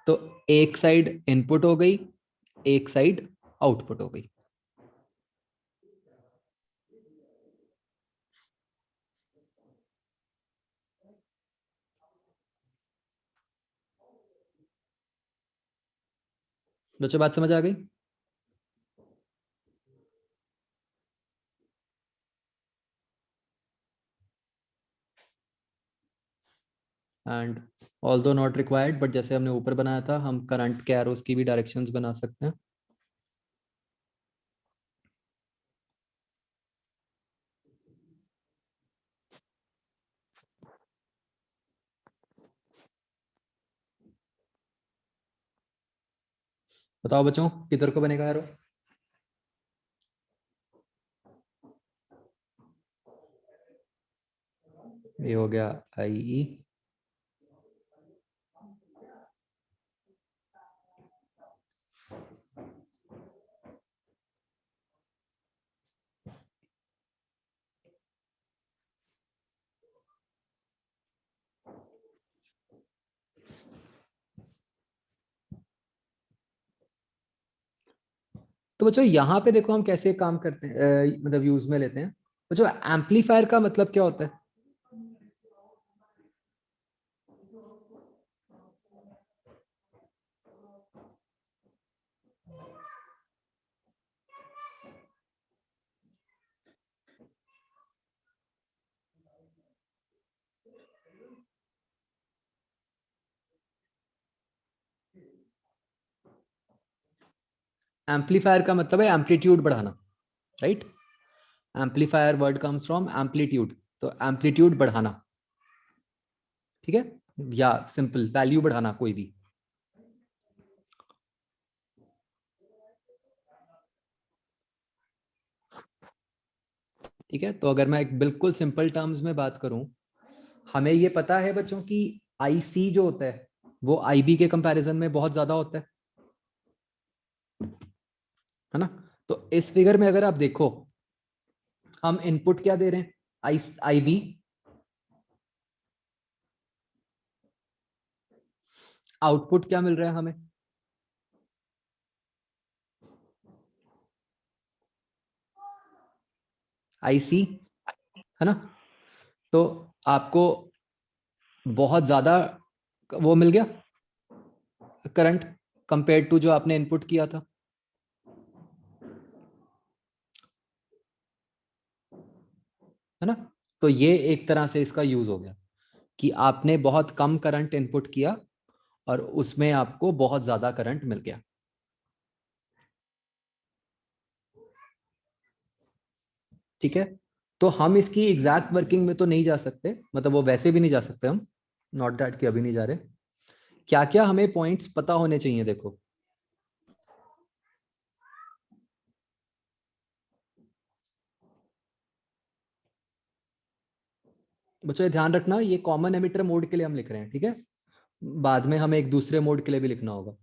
तो एक साइड इनपुट हो गई, एक साइड आउटपुट हो गई। बच्चों बात समझ आ गई? And although not required, but जैसे हमने ऊपर बनाया था, हम करंट के एरोस की भी डायरेक्शंस बना सकते हैं। बताओ बच्चों, किधर को बनेगा एरो? ये हो गया आई। तो बच्चों यहाँ पे देखो हम कैसे काम करते हैं, मतलब यूज में लेते हैं। बच्चों एम्पलीफायर का मतलब क्या होता है? एम्पलीफायर का मतलब है एम्पलीट्यूड बढ़ाना, right? Amplifier word comes from amplitude, तो एम्पलीट्यूड बढ़ाना, ठीक है, या सिंपल वैल्यू बढ़ाना कोई भी। ठीक है, तो अगर मैं एक बिल्कुल सिंपल टर्म्स में बात करूं, हमें ये पता है बच्चों कि आईसी जो होता है वो आईबी के कंपैरिजन में बहुत ज्यादा होता है ना? तो इस फिगर में अगर आप देखो, हम इनपुट क्या दे रहे हैं? आईबी। आउटपुट क्या मिल रहा है हमें? आईसी, है ना? तो आपको बहुत ज्यादा वो मिल गया करंट कंपेयर टू जो आपने इनपुट किया था, है ना? तो ये एक तरह से इसका यूज हो गया कि आपने बहुत कम करंट इनपुट किया और उसमें आपको बहुत ज्यादा करंट मिल गया। ठीक है, तो हम इसकी एग्जैक्ट वर्किंग में तो नहीं जा सकते, मतलब वो वैसे भी नहीं जा सकते हम, नॉट दैट कि अभी नहीं जा रहे। क्या क्या हमें पॉइंट्स पता होने चाहिए? देखो बच्चों, ये ध्यान रखना, ये कॉमन एमिटर मोड के लिए हम लिख रहे हैं, ठीक है? बाद में हमें एक दूसरे मोड के लिए भी लिखना होगा।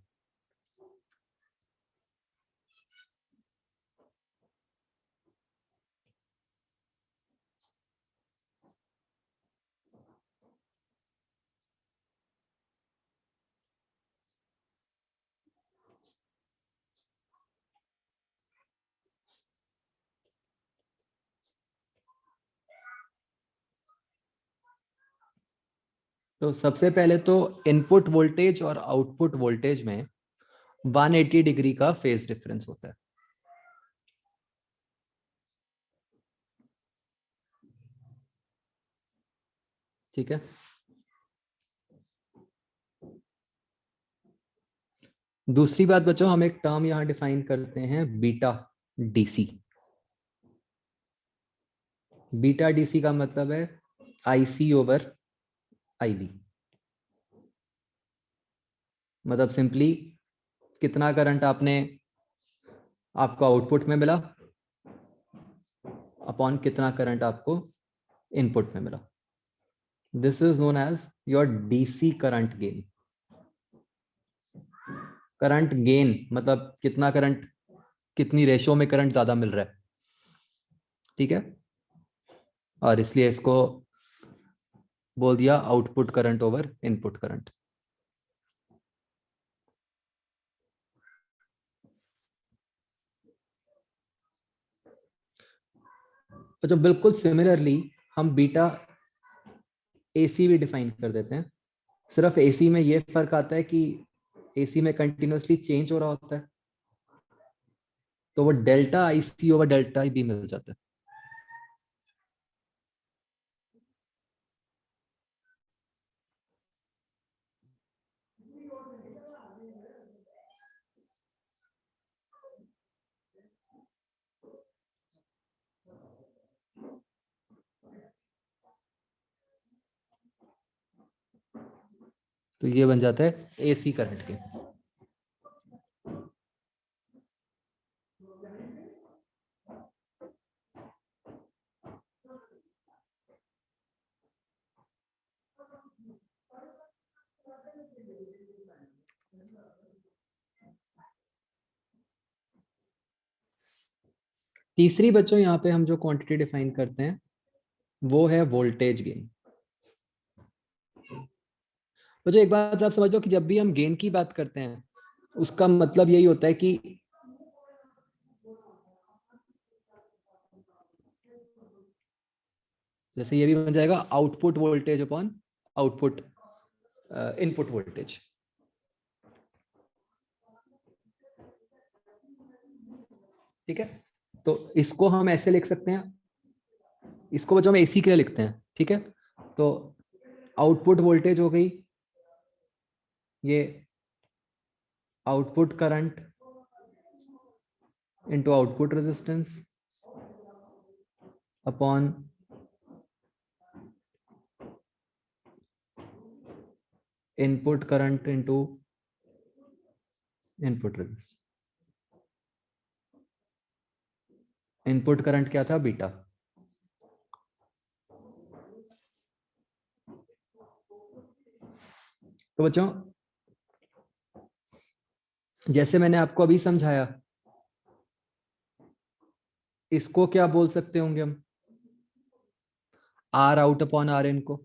तो सबसे पहले तो इनपुट वोल्टेज और आउटपुट वोल्टेज में 180 डिग्री का फेज डिफरेंस होता है। ठीक है, दूसरी बात बच्चों, हम एक टर्म यहां डिफाइन करते हैं, बीटा डीसी। बीटा डीसी का मतलब है आईसी ओवर आईबी। मतलब सिंपली कितना करंट आपको आउटपुट में मिला अपॉन कितना करंट आपको इनपुट में मिला। This is known as your DC current gain. Current gain मतलब कितना करंट, कितनी रेशो में करंट ज्यादा मिल रहा है, ठीक है। और इसलिए इसको बोल दिया output current over input current. तो जो बिल्कुल सिमिलरली हम बीटा एसी भी डिफाइन कर देते हैं। सिर्फ एसी में ये फर्क आता है कि एसी में कंटिन्यूअसली चेंज हो रहा होता है, तो वो delta I C over delta B मिल जाता है। तो ये बन जाता है एसी करंट के। तीसरी बच्चों यहाँ पे हम जो क्वांटिटी डिफाइन करते हैं वो है वोल्टेज गेन। बच्चों एक बात आप समझो कि जब भी हम गेन की बात करते हैं उसका मतलब यही होता है कि जैसे ये भी बन जाएगा output voltage upon output input voltage. ठीक है, तो इसको हम ऐसे लिख सकते हैं, इसको बच्चों हम एसी के लिए लिखते हैं, ठीक है। तो आउटपुट वोल्टेज हो गई ये output current into output resistance upon input current into input resistance. Input current क्या था, बीटा। तो बच्चों जैसे मैंने आपको अभी समझाया, इसको क्या बोल सकते होंगे हम, R out upon R in को।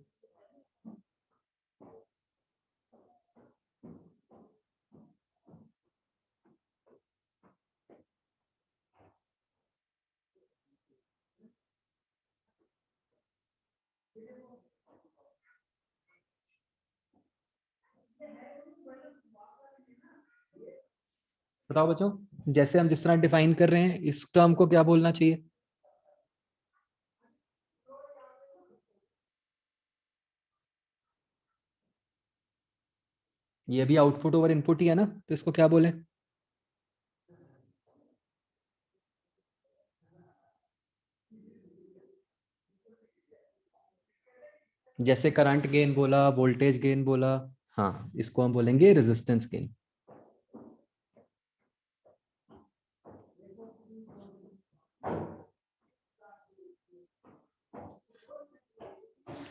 बताओ बच्चों, जैसे हम जिस तरह डिफाइन कर रहे हैं इस टर्म को क्या बोलना चाहिए। ये भी आउटपुट ओवर इनपुट ही है ना, तो इसको क्या बोले। जैसे करंट गेन बोला, वोल्टेज गेन बोला, हाँ इसको हम बोलेंगे रेजिस्टेंस गेन।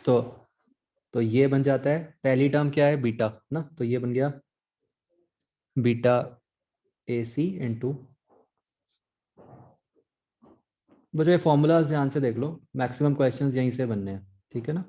तो तो ये बन जाता है, पहली टर्म क्या है, बीटा ना, तो ये बन गया बीटा एसी इंटू। बच्चों ये फॉर्मूलाज ध्यान से देख लो, मैक्सिमम क्वेश्चंस यहीं से बनने हैं, ठीक है ना।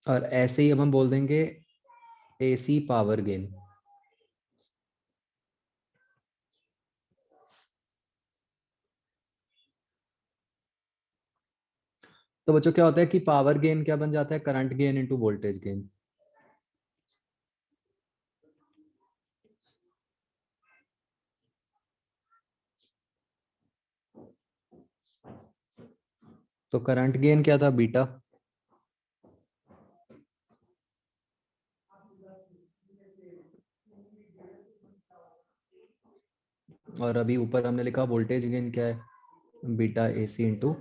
और ऐसे ही अब हम बोल देंगे एसी पावर गेन। तो बच्चों क्या होता है कि पावर गेन क्या बन जाता है, current gain into voltage gain. तो करंट गेन क्या था, बीटा। और अभी ऊपर हमने लिखा वोल्टेज गेन क्या है, beta AC into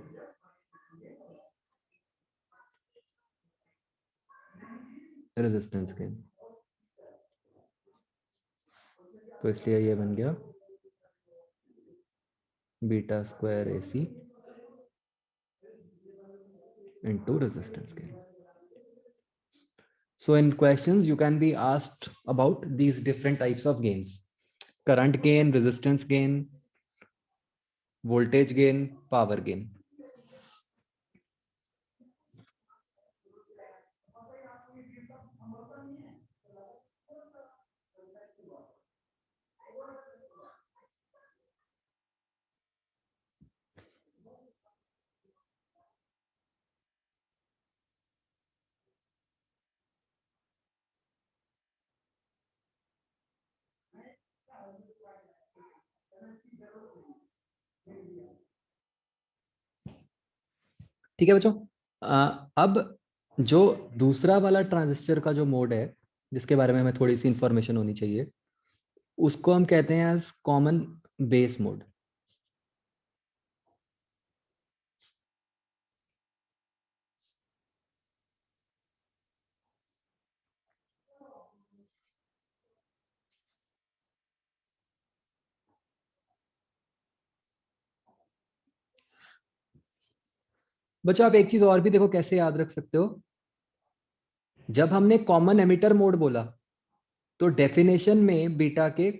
resistance gain. तो इसलिए ये बन गया beta square AC into resistance gain. So in questions you can be asked about these different types of gains: current gain, resistance gain, voltage gain, power gain. ठीक है बच्चों, अब जो दूसरा वाला ट्रांजिस्टर का जो मोड है जिसके बारे में हमें थोड़ी सी इंफॉर्मेशन होनी चाहिए, उसको हम कहते हैं एज कॉमन बेस मोड। बच्चों आप एक चीज और भी देखो कैसे याद रख सकते हो। जब हमने कॉमन एमिटर मोड बोला तो डेफिनेशन में बीटा के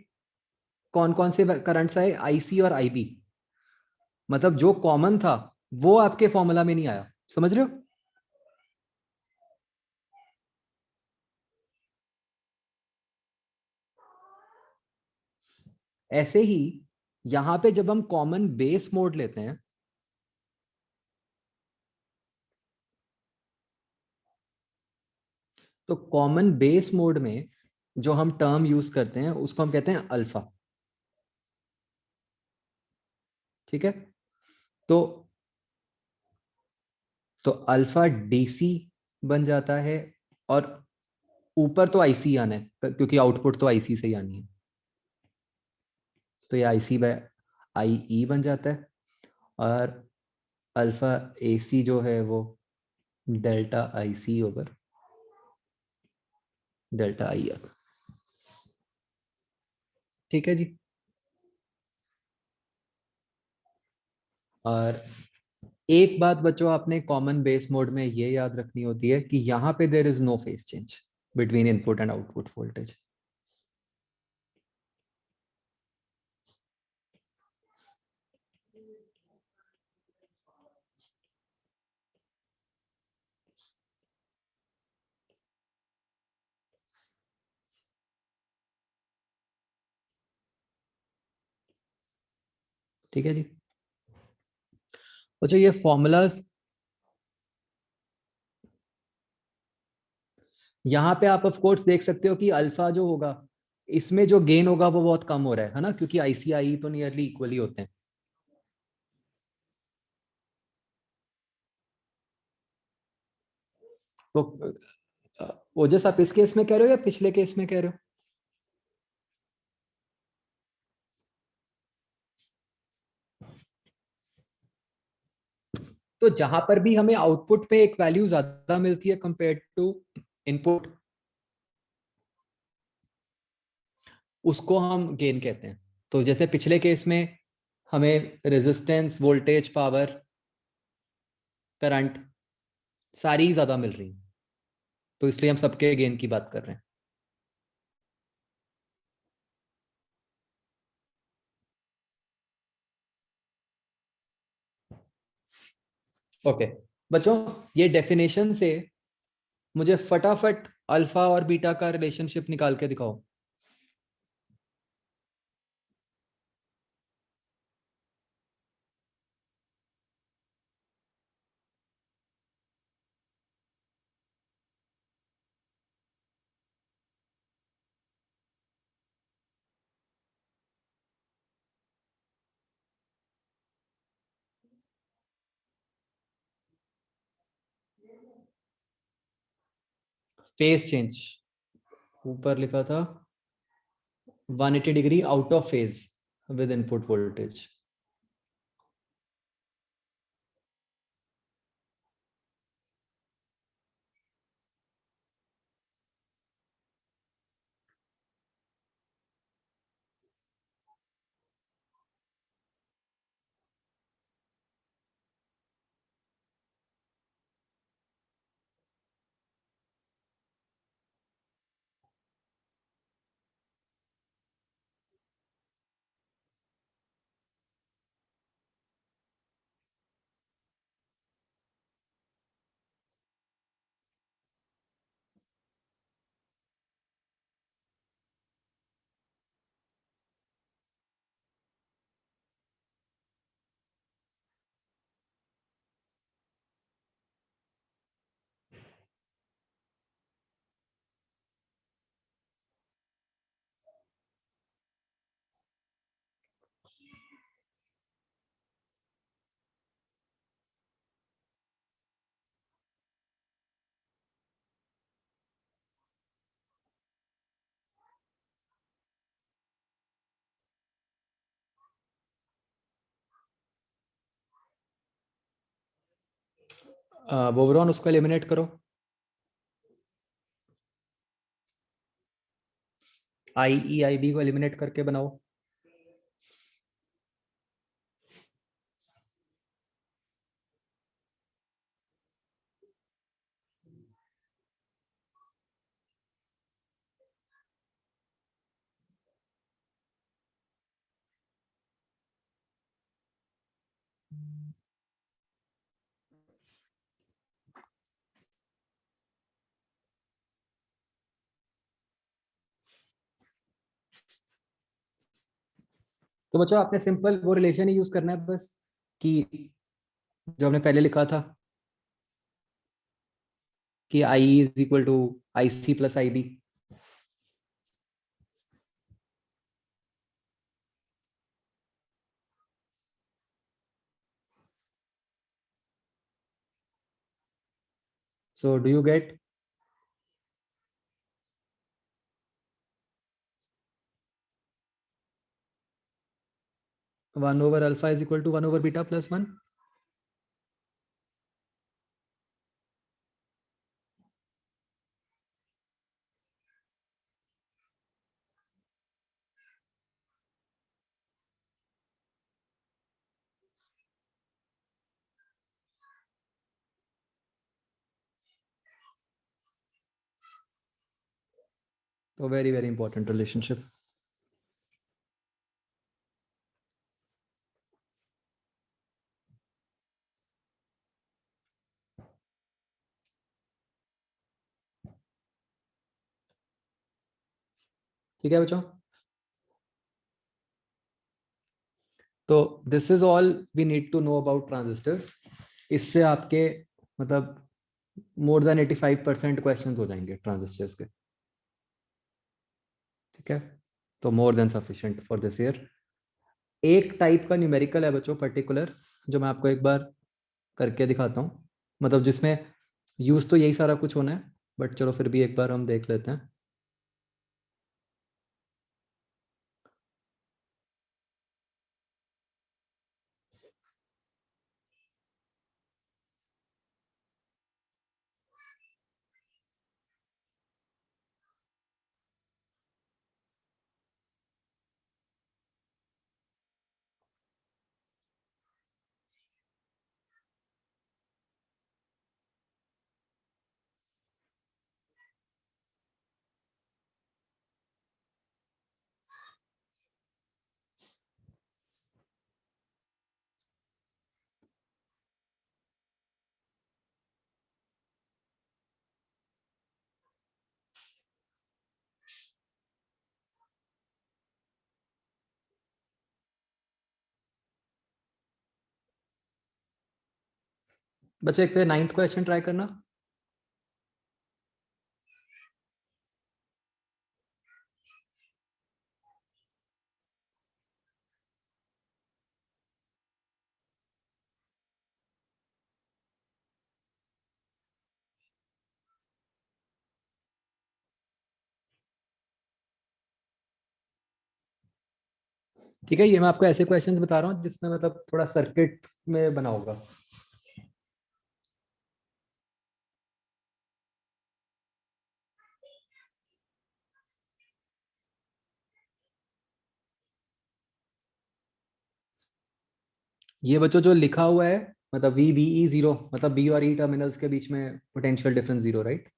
कौन कौन से करंट्स आए, IC और IB। मतलब जो कॉमन था वो आपके फॉर्मूला में नहीं आया, समझ रहे हो? ऐसे ही यहां पे जब हम कॉमन बेस मोड लेते हैं तो कॉमन बेस मोड में जो हम टर्म यूज करते हैं उसको हम कहते हैं अल्फा। ठीक है, तो अल्फा DC बन जाता है और ऊपर तो IC आना है क्योंकि आउटपुट तो IC से ही आनी है, तो ये IC बाय IE बन जाता है। और अल्फा AC जो है वो delta IC over delta IR। ठीक है जी। और एक बात बच्चों आपने कॉमन बेस मोड में ये याद रखनी होती है कि यहाँ पे there is no phase change between input and output voltage. ठीक है जी। अच्छा, ये फॉर्मूलाज यहाँ पे आप ऑफ कोर्स देख सकते हो कि अल्फा जो होगा इसमें जो गेन होगा वो बहुत कम हो रहा है ना, क्योंकि IC तो नियरली इक्वली होते हैं। तो ओजस आप इस केस में कह रहे हो या पिछले केस में कह रहे हो? तो जहां पर भी हमें आउटपुट पे एक वैल्यू ज्यादा मिलती है कंपेयर टू इनपुट, उसको हम गेन कहते हैं। तो जैसे पिछले केस में हमें रेजिस्टेंस, वोल्टेज, पावर, करंट सारी ज्यादा मिल रही, तो इसलिए हम सबके गेन की बात कर रहे हैं। ओके बच्चों, ये डेफिनेशन से मुझे फटाफट अल्फा और बीटा का रिलेशनशिप निकाल के दिखाओ। फेज चेंज ऊपर लिखा था 180 degree out of phase with input voltage. बोबरॉन उसको एलिमिनेट करो, आई ई आई बी को एलिमिनेट करके बनाओ। तो बच्चों आपने सिंपल वो रिलेशन ही यूज करना है बस, कि जो हमने पहले लिखा था कि I is equal to I C plus I B. So do you get? One over alpha is equal to one over beta plus one. तो वेरी वेरी इंपॉर्टेंट रिलेशनशिप। ठीक है बच्चों, तो this is all we need to know about transistors. इससे आपके मतलब मोर देन 85% क्वेश्चंस हो जाएंगे ट्रांजिस्टर्स के। ठीक है, तो more than sufficient for this year. एक टाइप का न्यूमेरिकल है बच्चों पर्टिकुलर, जो मैं आपको एक बार करके दिखाता हूँ, मतलब जिसमें यूज तो यही सारा कुछ होना है, बट चलो फिर भी एक बार हम देख लेते हैं। बच्चों एक फिर 9th क्वेश्चन ट्राई करना। ठीक है, ये मैं आपको ऐसे क्वेश्चंस बता रहा हूँ जिसमें मतलब थोड़ा सर्किट में बना होगा। ये बच्चों जो लिखा हुआ है, मतलब वी बी ई जीरो, मतलब बी और ई टर्मिनल्स के बीच में पोटेंशियल डिफरेंस जीरो, राइट?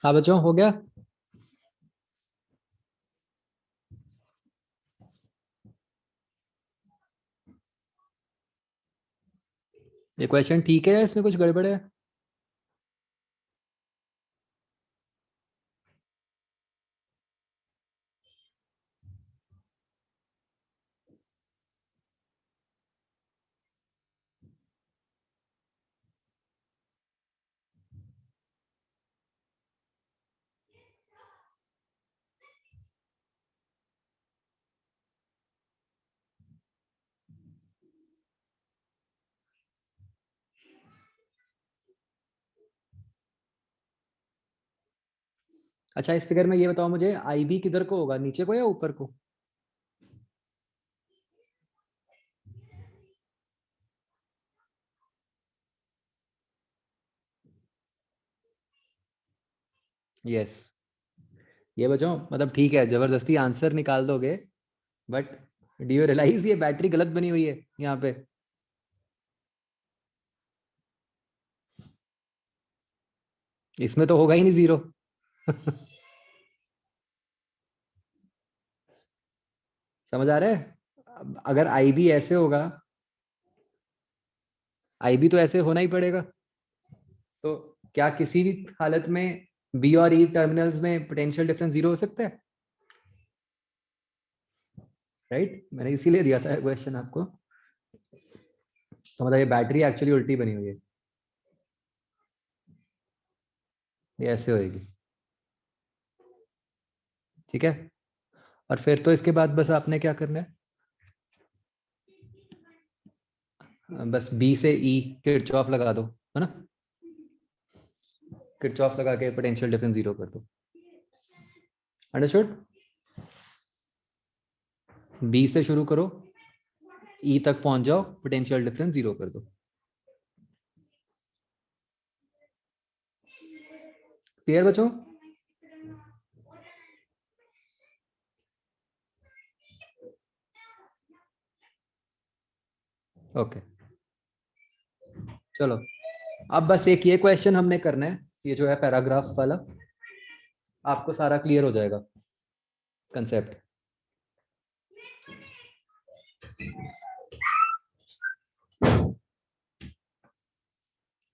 हाँ बच्चों, हो गया? ये क्वेश्चन ठीक है या इसमें कुछ गड़बड़ है? अच्छा, इस फिगर में ये बताओ मुझे, आई बी किधर को होगा, नीचे को या ऊपर को? यस, ये बच्चों मतलब ठीक है, जबरदस्ती आंसर निकाल दोगे, बट डू यू रियलाइज ये बैटरी गलत बनी हुई है यहाँ पे? इसमें तो होगा ही नहीं जीरो। समझ आ रहा है? अगर आई बी ऐसे होगा, आई बी तो ऐसे होना ही पड़ेगा, तो क्या किसी भी हालत में बी और ई टर्मिनल्स में पोटेंशियल डिफरेंस जीरो हो सकता है? राइट, मैंने इसीलिए दिया था क्वेश्चन आपको। तो मतलब ये बैटरी एक्चुअली उल्टी बनी हुई है, ये ऐसे होएगी। ठीक है, और फिर तो इसके बाद बस आपने क्या करना है, बस बी से ई किरचॉफ लगा दो, है ना? किरचॉफ लगा के पोटेंशियल डिफरेंस जीरो कर दो। अंडरस्टूड? बी से शुरू करो, ई तक पहुंच जाओ, पोटेंशियल डिफरेंस जीरो कर दो। क्लियर बच्चों? ओके, चलो अब बस एक ये क्वेश्चन हमने करना है, ये जो है पैराग्राफ वाला, आपको सारा क्लियर हो जाएगा कंसेप्ट।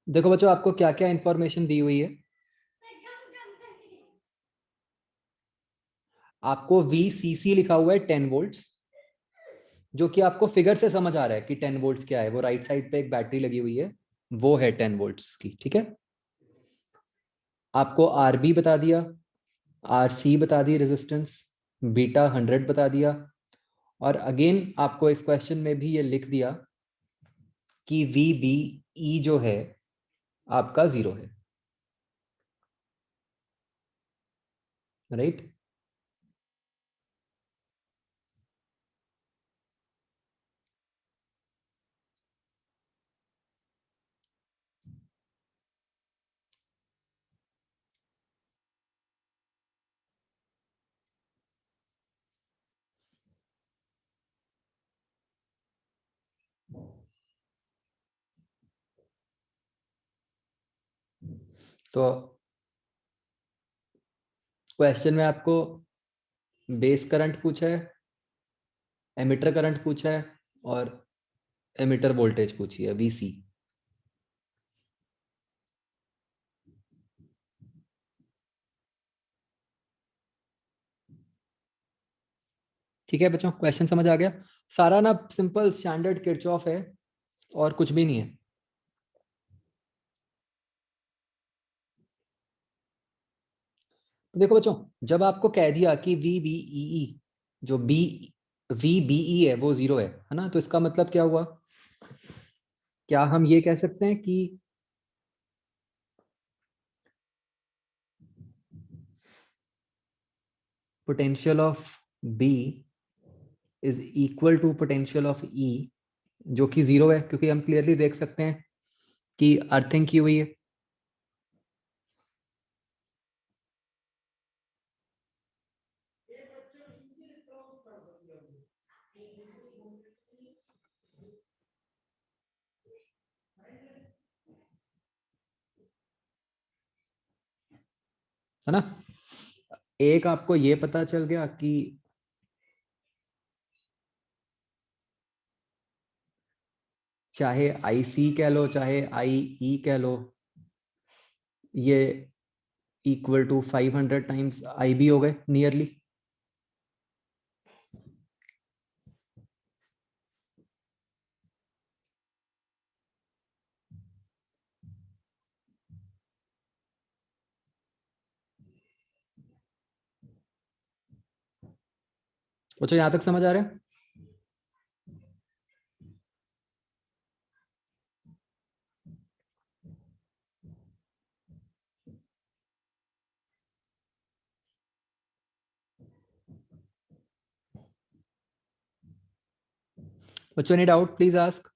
देखो बच्चों, आपको क्या क्या इंफॉर्मेशन दी हुई है। आपको VCC लिखा हुआ है 10 वोल्ट्स, जो कि आपको फिगर से समझ आ रहा है कि 10 वोल्ट्स क्या है। वो राइट साइड पे एक बैटरी लगी हुई है, वो है 10 वोल्ट्स की। ठीक है, आपको RB बता दिया, RC बता दी रेजिस्टेंस, बीटा 100 बता दिया, और अगेन आपको इस क्वेश्चन में भी ये लिख दिया कि VBE जो है आपका जीरो है। राइट, तो क्वेश्चन में आपको बेस करंट पूछा है, एमिटर करंट पूछा है, और एमिटर वोल्टेज पूछी है VC। ठीक है बच्चों, क्वेश्चन समझ आ गया? सारा ना सिंपल स्टैंडर्ड किरचॉफ है, और कुछ भी नहीं है। तो देखो बच्चों, जब आपको कह दिया कि VBEE, जो VBE है वो जीरो है ना, तो इसका मतलब क्या हुआ? क्या हम ये कह सकते हैं कि potential of B is equal to potential of E, जो कि जीरो है, क्योंकि हम क्लियरली देख सकते हैं कि अर्थिंग की हुई है। है ना। एक आपको ये पता चल गया कि चाहे आई सी कह लो चाहे आई ई कह लो, ये equal to 500 times I B हो गए नियरली। बच्चों यहां तक समझ आ रहा है? बच्चों एनी डाउट प्लीज आस्क।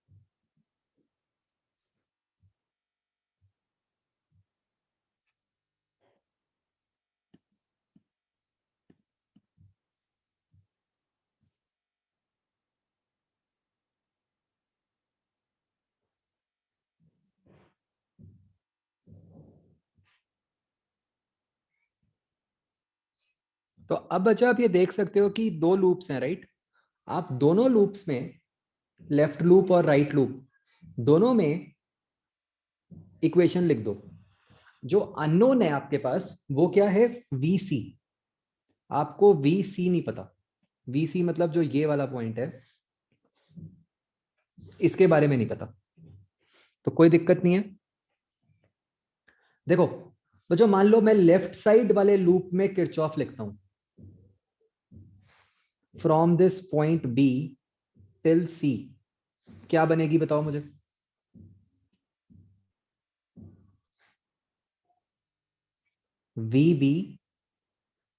तो अब बच्चा आप ये देख सकते हो कि दो लूप्स हैं, राइट। आप दोनों लूप्स में, लेफ्ट लूप और राइट लूप दोनों में इक्वेशन लिख दो। जो अननोन है आपके पास वो क्या है, वीसी। आपको वीसी नहीं पता। वीसी मतलब जो ये वाला पॉइंट है, इसके बारे में नहीं पता, तो कोई दिक्कत नहीं है। देखो बच्चों, मान लो मैं लेफ्ट साइड वाले लूप में किरचॉफ लिखता हूं, from this point B till C, क्या बनेगी बताओ मुझे। वी बी,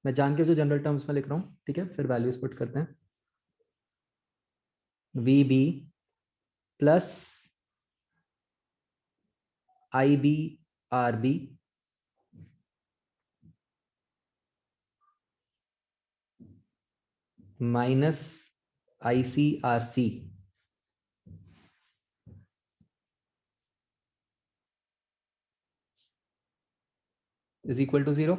मैं जान के जो जनरल टर्म्स में लिख रहा हूं, ठीक है, फिर वैल्यूज पुट करते हैं। V B plus I B R B minus I C R C is equal to 0।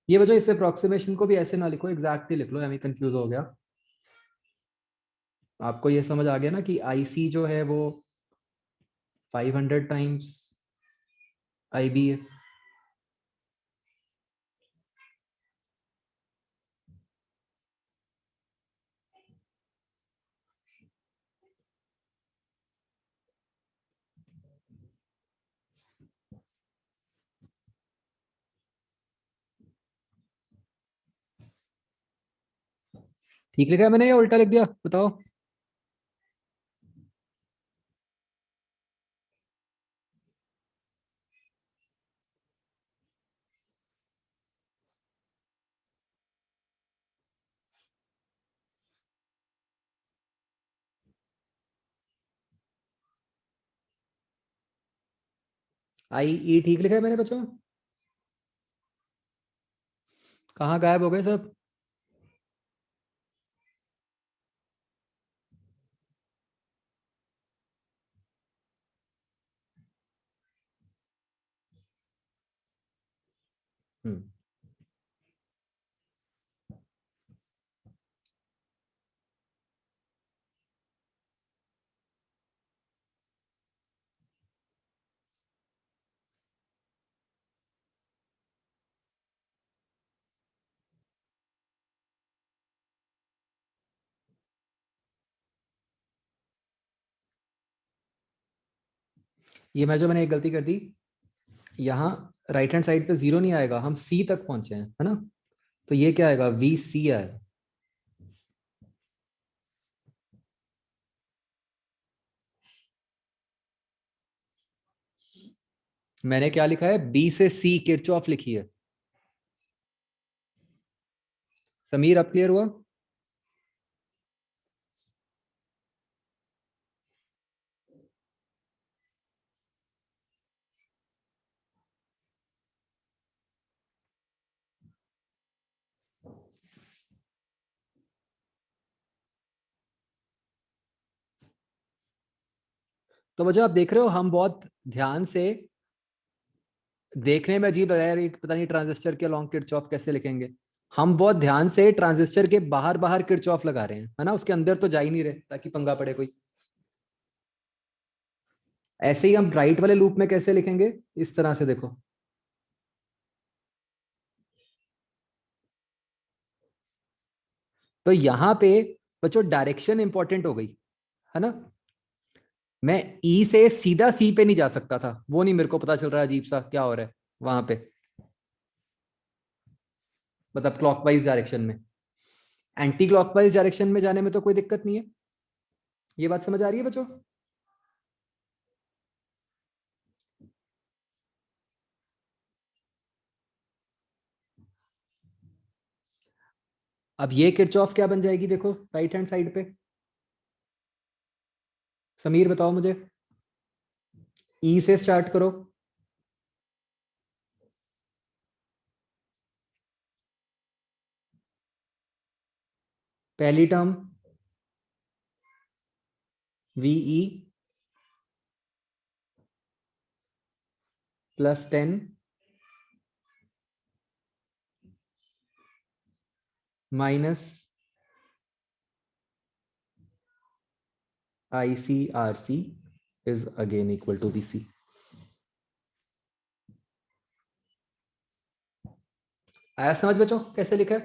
ये वजह, इस अप्रोक्सीमेशन को भी ऐसे ना लिखो, एग्जैक्ट ही लिख लो, हमें कंफ्यूज हो गया। आपको ये समझ आ गया ना कि आई सी जो है वो 500 टाइम्स आई बी है। ठीक लिखा है मैंने या उल्टा लिख दिया बताओ। आई ई ठीक लिखा है मैंने बच्चों? कहाँ गायब हो गए सब? हम्म। ये मैं जो मैंने एक गलती कर दी, यहाँ राइट हैंड साइड पे 0 नहीं आएगा, हम सी तक पहुंचे हैं, है ना। तो ये क्या आएगा, वी सी आएगा। मैंने क्या लिखा है, बी से सी किरचॉफ लिखी है। समीर अब क्लियर हुआ? तो बच्चों आप देख रहे हो हम बहुत ध्यान से, देखने में अजीब लग रहा है यार, ये पता नहीं ट्रांजिस्टर के अलॉन्ग किरचॉफ कैसे लिखेंगे। हम बहुत ध्यान से ट्रांजिस्टर के बाहर बाहर किरचॉफ लगा रहे हैं, है ना, उसके अंदर तो जा ही नहीं रहे ताकि पंगा पड़े कोई। ऐसे ही हम राइट वाले लूप में कैसे लिखेंगे, इस तरह से देखो। तो यहां पे बच्चों डायरेक्शन इंपॉर्टेंट हो गई, है ना। मैं ई से सीधा सी पे नहीं जा सकता था, वो नहीं मेरे को पता चल रहा है अजीब सा क्या हो रहा है वहां पे, मतलब क्लॉकवाइज डायरेक्शन में। एंटी क्लॉकवाइज डायरेक्शन में जाने में तो कोई दिक्कत नहीं है। ये बात समझ आ रही है बच्चों? अब ये किरचॉफ क्या बन जाएगी देखो राइट हैंड साइड पे, समीर बताओ मुझे। ई से स्टार्ट करो। पहली term VE +10 minus ICRC is again equal to VC। आया समझ बच्चों कैसे लिखा है?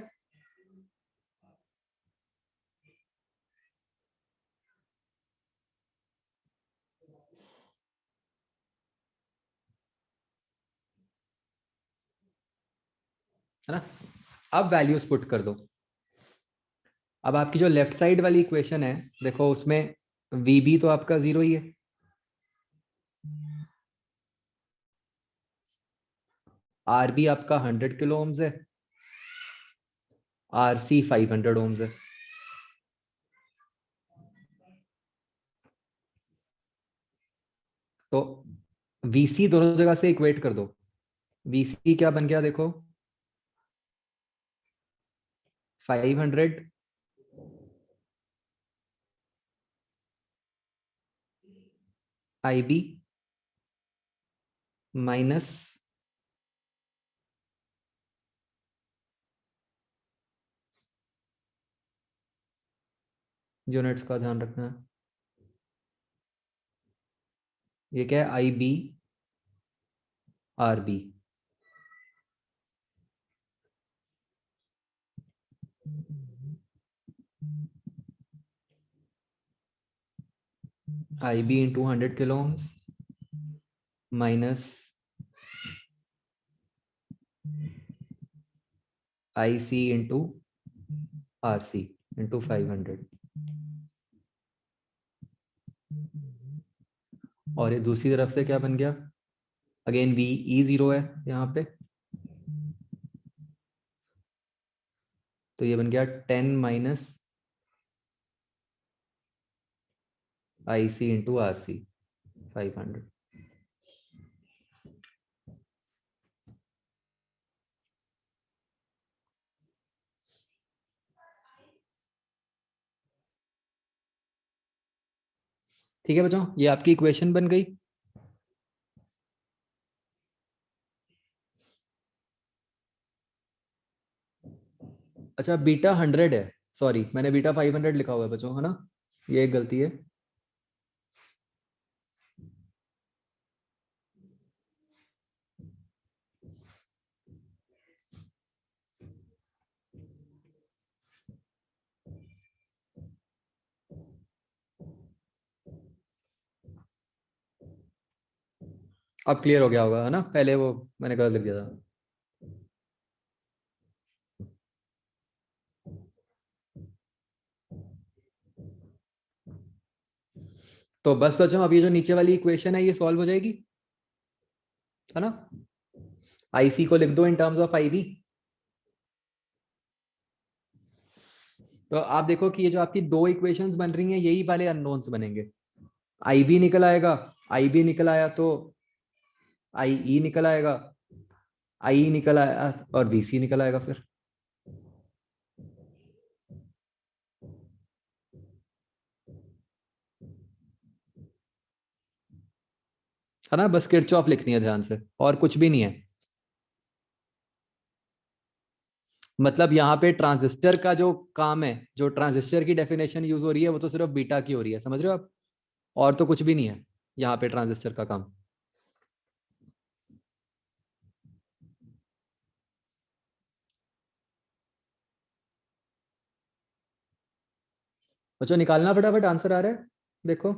है ना। अब वैल्यूज पुट कर दो। अब आपकी जो लेफ्ट साइड वाली इक्वेशन है देखो, उसमें VB तो आपका 0 ही है, RB आपका 100 किलो ओम्स है, RC 500 ओम्स है। तो VC दोनों जगह से इक्वेट कर दो। VC क्या बन गया देखो, 500 IB माइनस यूनिट्स का ध्यान रखना है, ये क्या है, IB RB। IB into 100 kilo ohms minus IC into RC into 500। और ये दूसरी तरफ से क्या बन गया, अगेन VE 0 है यहाँ पे, तो ये बन गया 10 माइनस IC into RC 500। ठीक है बच्चों, ये आपकी इक्वेशन बन गई। अच्छा बीटा 100 है, सॉरी मैंने बीटा 500 लिखा हुआ है बच्चों, है ना, ये एक गलती है। अब क्लियर हो गया होगा, है ना, पहले वो मैंने गलत लिख दिया था। तो बस बच्चों अब ये जो नीचे वाली इक्वेशन है ये सॉल्व हो जाएगी, है ना। IC को लिख दो इन टर्म्स ऑफ IB। तो आप देखो कि ये जो आपकी दो इक्वेशंस बन रही हैं यही वाले अननोन्स बनेंगे। IB निकल आएगा, IB निकल आया तो IE निकल आएगा, IE निकल आया और VC निकल आएगा फिर। है ना, बस किरचॉफ लिखनी है ध्यान से, और कुछ भी नहीं है। मतलब यहाँ पे ट्रांजिस्टर का जो काम है, जो ट्रांजिस्टर की डेफिनेशन यूज हो रही है, वो तो सिर्फ बीटा की हो रही है, समझ रहे हो आप? और तो कुछ भी नहीं है यहाँ पे ट्रांजिस्टर का काम। बच्चों निकालना फटाफट, आंसर आ रहा है, देखो।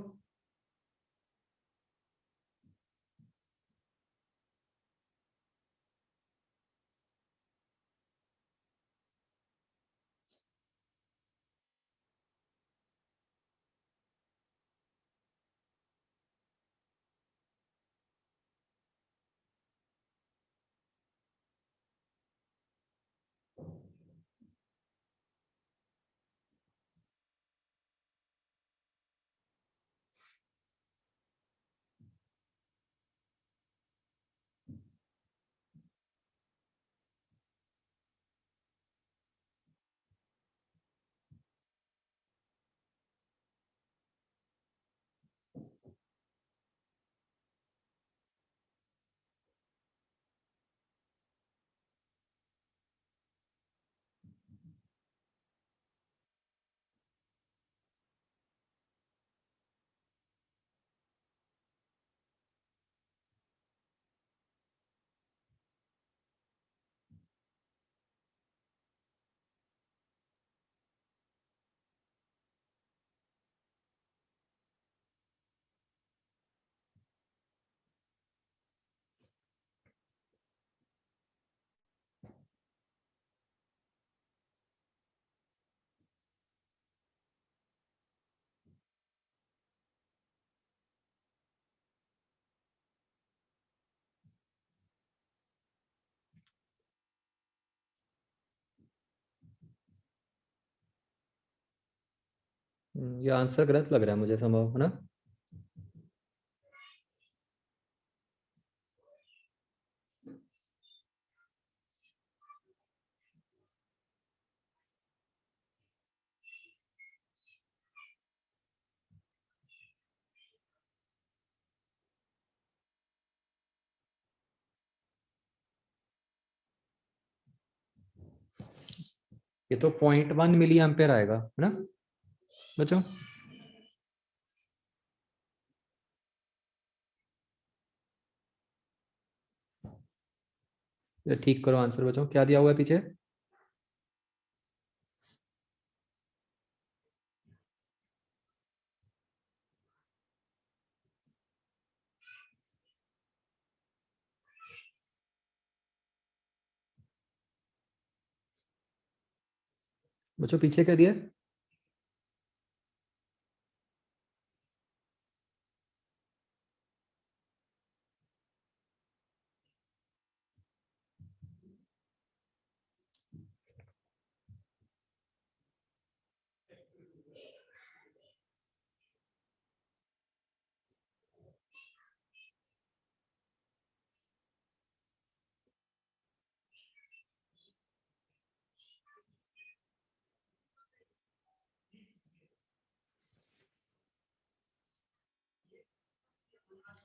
ये आंसर गलत लग रहा है मुझे, संभव है ना। ये तो 0.1 मिली एम्पेयर आएगा, है ना बच्चों? ये ठीक करो आंसर बच्चों, क्या दिया हुआ है पीछे? बच्चों पीछे क्या दिया है?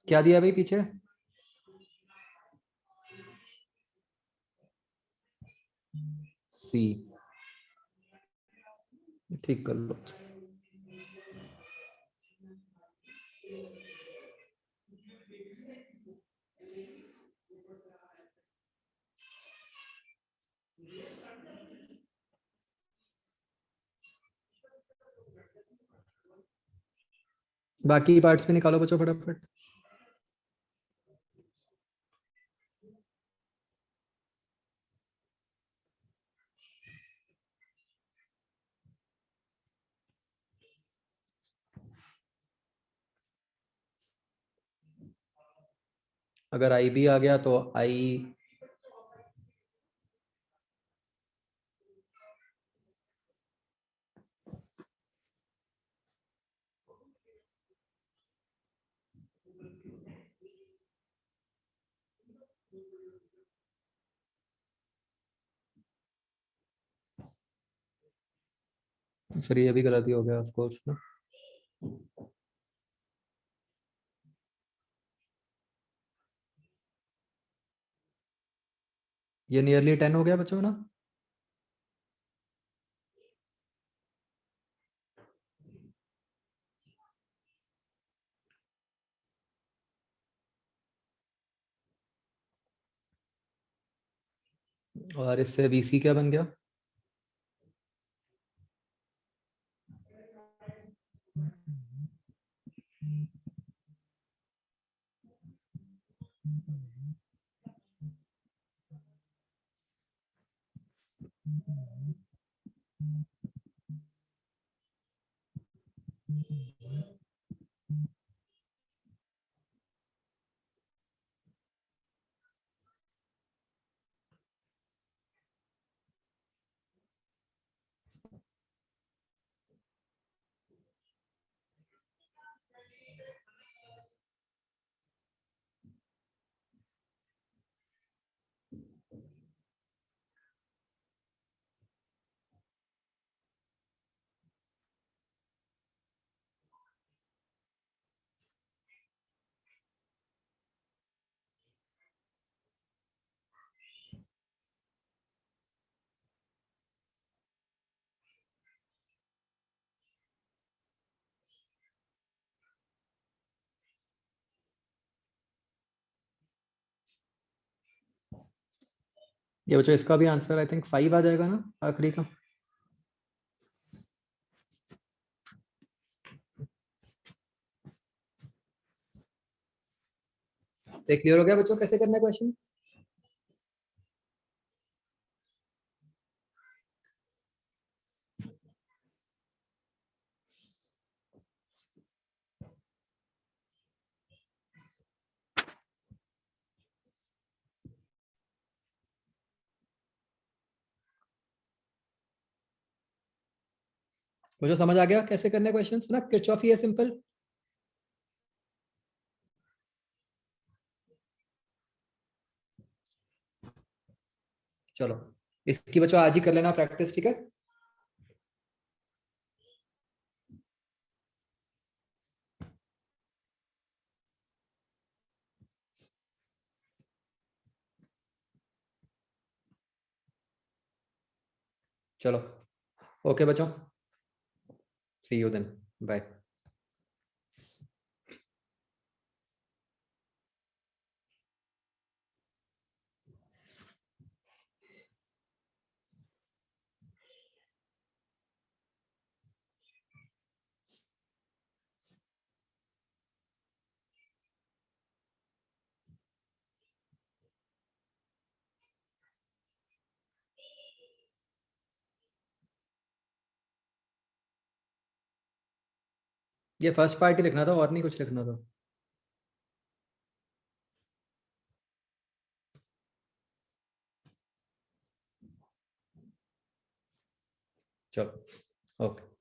क्या दिया भाई पीछे? सी। ठीक कर लो। बाकी पार्ट्स भी निकालो बच्चों फटाफट। अगर आई भी आ गया तो आई, फिर ये भी गलती हो गया ऑफ कोर्स ना। ये नियरली 10 हो गया बच्चों ना? और इससे VC क्या बन गया? ये बच्चों इसका भी आंसर आई थिंक 5 आ जाएगा ना आखिरी का? क्लियर हो गया बच्चों कैसे करना है क्वेश्चन? मुझे समझ आ गया कैसे करने क्वेश्चंस ना? किरचॉफ ही है सिंपल। चलो इसकी बच्चों आज ही कर लेना प्रैक्टिस, ठीक है? चलो ओके बच्चों, सी यू देन, बाय। ये फर्स्ट पार्ट ही लिखना था और नहीं कुछ लिखना था। चलो ओके।